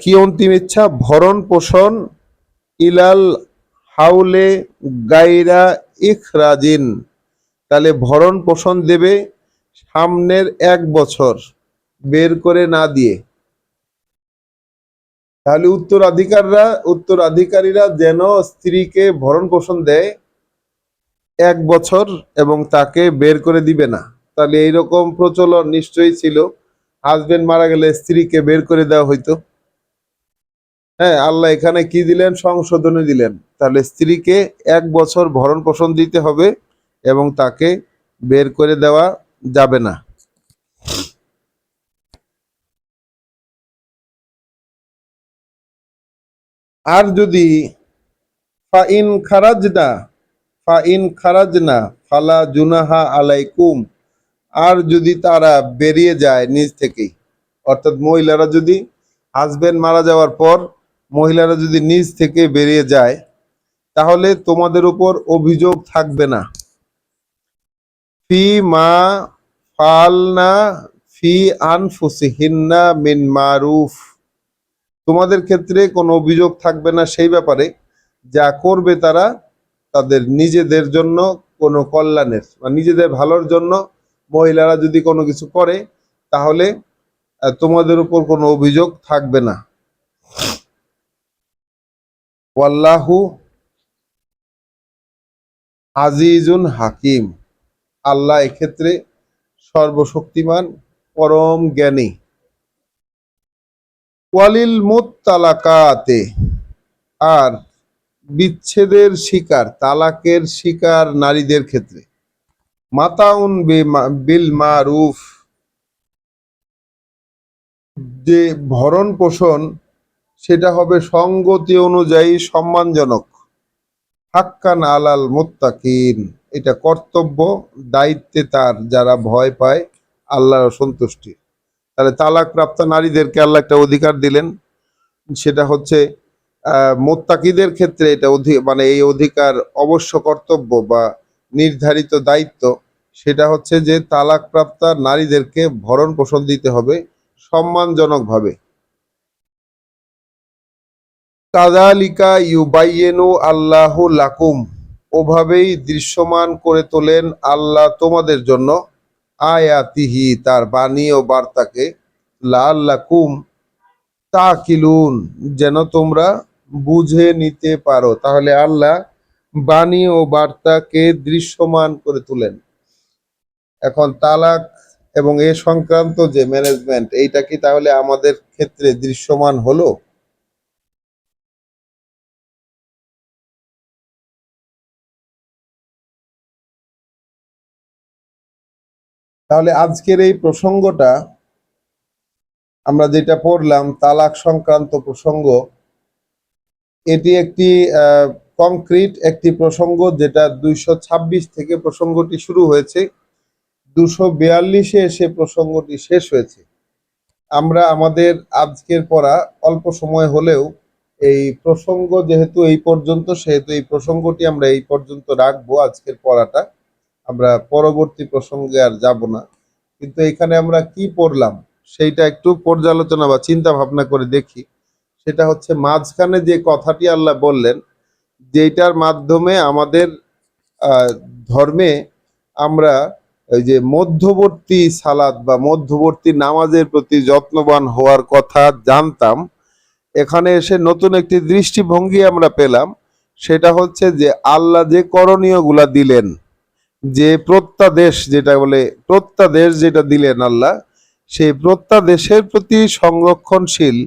কি অন্তিম ইচ্ছা? ভরণ পোষণ, ইলাল হাউলে গাইরা ইখরাজিন, তাহলে ভরণ পোষণ দেবে সামনের 1 বছর বের করে না দিয়ে। তাহলে উত্তরাধিকারীরা যেন স্ত্রীকে ভরণ পোষণ দেয় 1 বছর এবং তাকে বের করে দিবে না। তাহলে এইরকম প্রচলন নিশ্চয়ই ছিল, হাজবেন্ড মারা গেলে স্ত্রীকে বের করে দেওয়া হইতো। হ্যাঁ, আল্লাহ এখানে কি দিলেন? সংশোধনী দিলেন। তাহলে স্ত্রীকে 1 বছর ভরণ পোষণ দিতে হবে এবং তাকে বের করে দেওয়া যাবে না। আর যদি ফাইন খারাজনা ফালা জুনাহা আলাইকুম, আর যদি তারা বেরিয়ে যায় নিজ থেকেই, অর্থাৎ মহিলারা যদি হাজবেন্ড মারা যাওয়ার পর মহিলারা যদি নিজ থেকে বেরিয়ে যায়, তাহলে তোমাদের উপর অভিযোগ থাকবে না। ফি মা ফালনা ফি আনফুসিহিন্না মিন মারুফ, তোমাদের ক্ষেত্রে কোনো অভিযোগ থাকবে না সেই ব্যাপারে যা করবে তারা তাদের নিজেদের জন্য কোনো কল্যাণের বা নিজেদের ভালোর জন্য। মহিলারা যদি কোনো কিছু করে তাহলে তোমাদের উপর কোনো অভিযোগ থাকবে না। ওয়াল্লাহু আজিজুন হাকিম, আল্লাহ এক্ষেত্রে সর্বশক্তিমান, পরম জ্ঞানী। ওয়ালিল মুত্তালাকাতে, আর বিচ্ছেদের শিকার তালাকের শিকার নারীদের ক্ষেত্রে মাতাউন বিল মারুফ, যে ভরণ পোষণ সেটা হবে সঙ্গতি অনুযায়ী সম্মানজনক। হাক্কান আলাল মুত্তাকিন, এটা কর্তব্য, দায়িত্বে তার যারা ভয় পায় আল্লাহর সন্তুষ্টি। তাহলে তালাক প্রাপ্ত নারীদেরকে আল্লাহ একটা অধিকার দিলেন, সেটা হচ্ছে মোত্তাকিদের ক্ষেত্রে এটা মানে এই অধিকার অবশ্য কর্তব্য বা নির্ধারিত দায়িত্ব, সেটা হচ্ছে যে তালাক প্রাপ্তা নারীদেরকে ভরণ পোষণ দিতে হবে সম্মানজনকভাবে। কাযালিকা ইউবাইয়িনু আল্লাহু লাকুম, ওভাবেই দৃশ্যমান করে তোলেন আল্লাহ তোমাদের জন্য আয়াতিহি, তার বাণী ও বার্তাকে, লাআল্লাকুম তাকিলুন, যেন তোমরা বুঝে নিতে পারো। তাহলে আল্লাহ বাণী ও বার্তাকে দৃশ্যমান করে তোলেন। এখন তালাক এবং এ সংক্রান্ত যে ম্যানেজমেন্ট, এইটা কি তাহলে আমাদের ক্ষেত্রে দৃশ্যমান হলো? তাহলে আজকের এই প্রসঙ্গটা আমরা যেটা পড়লাম, তালাক সংক্রান্ত প্রসঙ্গ, এটি একটি কংক্রিট একটি প্রসঙ্গ, যেটা 226 থেকে প্রসঙ্গটি শুরু হয়েছে, 242-এ এসে প্রসঙ্গটি শেষ হয়েছে। আমরা আমাদের আজকের পড়া অল্প সময় হলেও এই প্রসঙ্গ যেহেতু এই পর্যন্ত, সেহেতু এই প্রসঙ্গটি আমরা এই পর্যন্ত রাখবো আজকের পড়াটা। আমরা পরবর্তী প্রসঙ্গে আর যাব না। কিন্তু এখানে আমরা কি পড়লাম সেইটা একটু পর্যালোচনা বা চিন্তা ভাবনা করে দেখি। সেটা হচ্ছে মাঝখানে যে কথাটি আল্লাহ বললেন, যেটার মাধ্যমে আমাদের আহ, ধর্মে আমরা এই যে মধ্যবর্তী সালাত বা মধ্যবর্তী নামাজের প্রতি যত্নবান হওয়ার কথা জানতাম, এখানে এসে নতুন একটি দৃষ্টিভঙ্গি আমরা পেলাম। সেটা হচ্ছে যে আল্লাহ যে করণীয়গুলা দিলেন, যে প্রত্যাদেশ যেটা বলে প্রত্যাদেশ যেটা দিলেন আল্লাহ, সেই প্রত্যাদেশের প্রতি সংরক্ষণশীল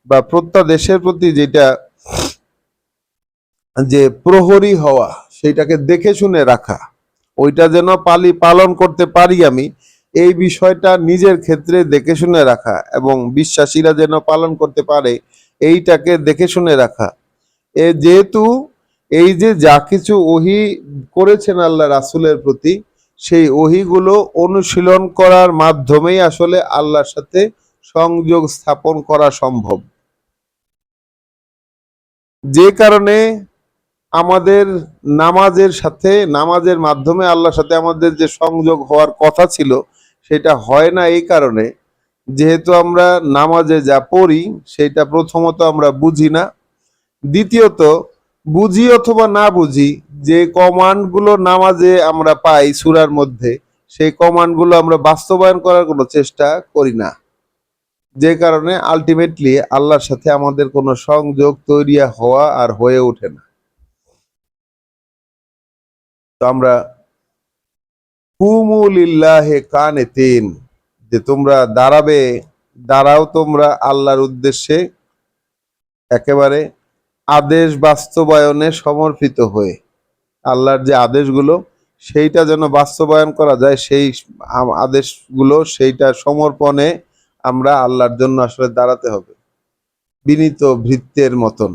বা প্রত্যাদেশের প্রতি যেটা যে প্রহরী হওয়া, সেইটাকে দেখে শুনে রাখা, ওইটা যেন পালন করতে পারি আমি, এই বিষয়টা নিজের ক্ষেত্রে দেখে শুনে রাখা এবং বিশ্বাসীরা যেন পালন করতে পারে, এইটাকে দেখে শুনে রাখা। যেহেতু এই যে যা কিছু ওহী করেছেন আল্লাহ রাসূলের প্রতি, সেই ওহীগুলো অনুশীলন করার মাধ্যমেই আসলে আল্লাহর সাথে সংযোগ স্থাপন করা সম্ভব। যে কারণে আমাদের নামাজের সাথে, নামাজের মাধ্যমে আল্লাহর সাথে আমাদের যে সংযোগ হওয়ার কথা ছিল, সেটা হয় না এই কারণে, যেহেতু আমরা নামাজে যা পড়ি সেটা প্রথমত আমরা বুঝি না, দ্বিতীয়ত বুঝি অথবা না বুঝি যে কমান্ডগুলো নামাজে আমরা পাই সূরার মধ্যে, সেই কমান্ডগুলো আমরা বাস্তবায়ন করার কোনো চেষ্টা করি না। যে কারণে আলটিমেটলি আল্লাহর সাথে আমাদের কোনো সংযোগ তৈরি হওয়া আর হয়ে ওঠে না। তো আমরা কুমু লিল্লাহে কানিতিন, যে তোমরা দাঁড়াবে, দাঁড়াও তোমরা আল্লাহর উদ্দেশ্যে একেবারে আদেশ বাস্তবায়নে সমর্পিত হয়ে। আল্লাহর যে আদেশগুলো সেইটা যেন বাস্তবায়ন করা যায়, সেই আদেশগুলো সেইটা সমর্পণে আমরা আল্লাহর জন্য আসলে দাঁড়াতে হবে, বিনীত ভৃত্যের মতন।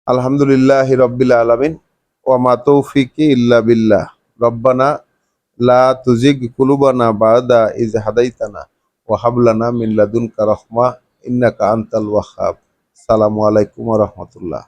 আলহামদুলিল্লাহি রব্বিল আলামিন, ওয়া মা তৌফিকি ইল্লা বিল্লাহ। রব্বানা লা তুজিগ কুলুবানা বাদা ইজ হাদাইতানা ওয়া হাব লানা মিন লাদুনকা রাহমাহ ইন্নাকা আনতাল ওয়াহ্হাব। আসসালামু আলাইকুম ওয়া রাহমাতুল্লাহ।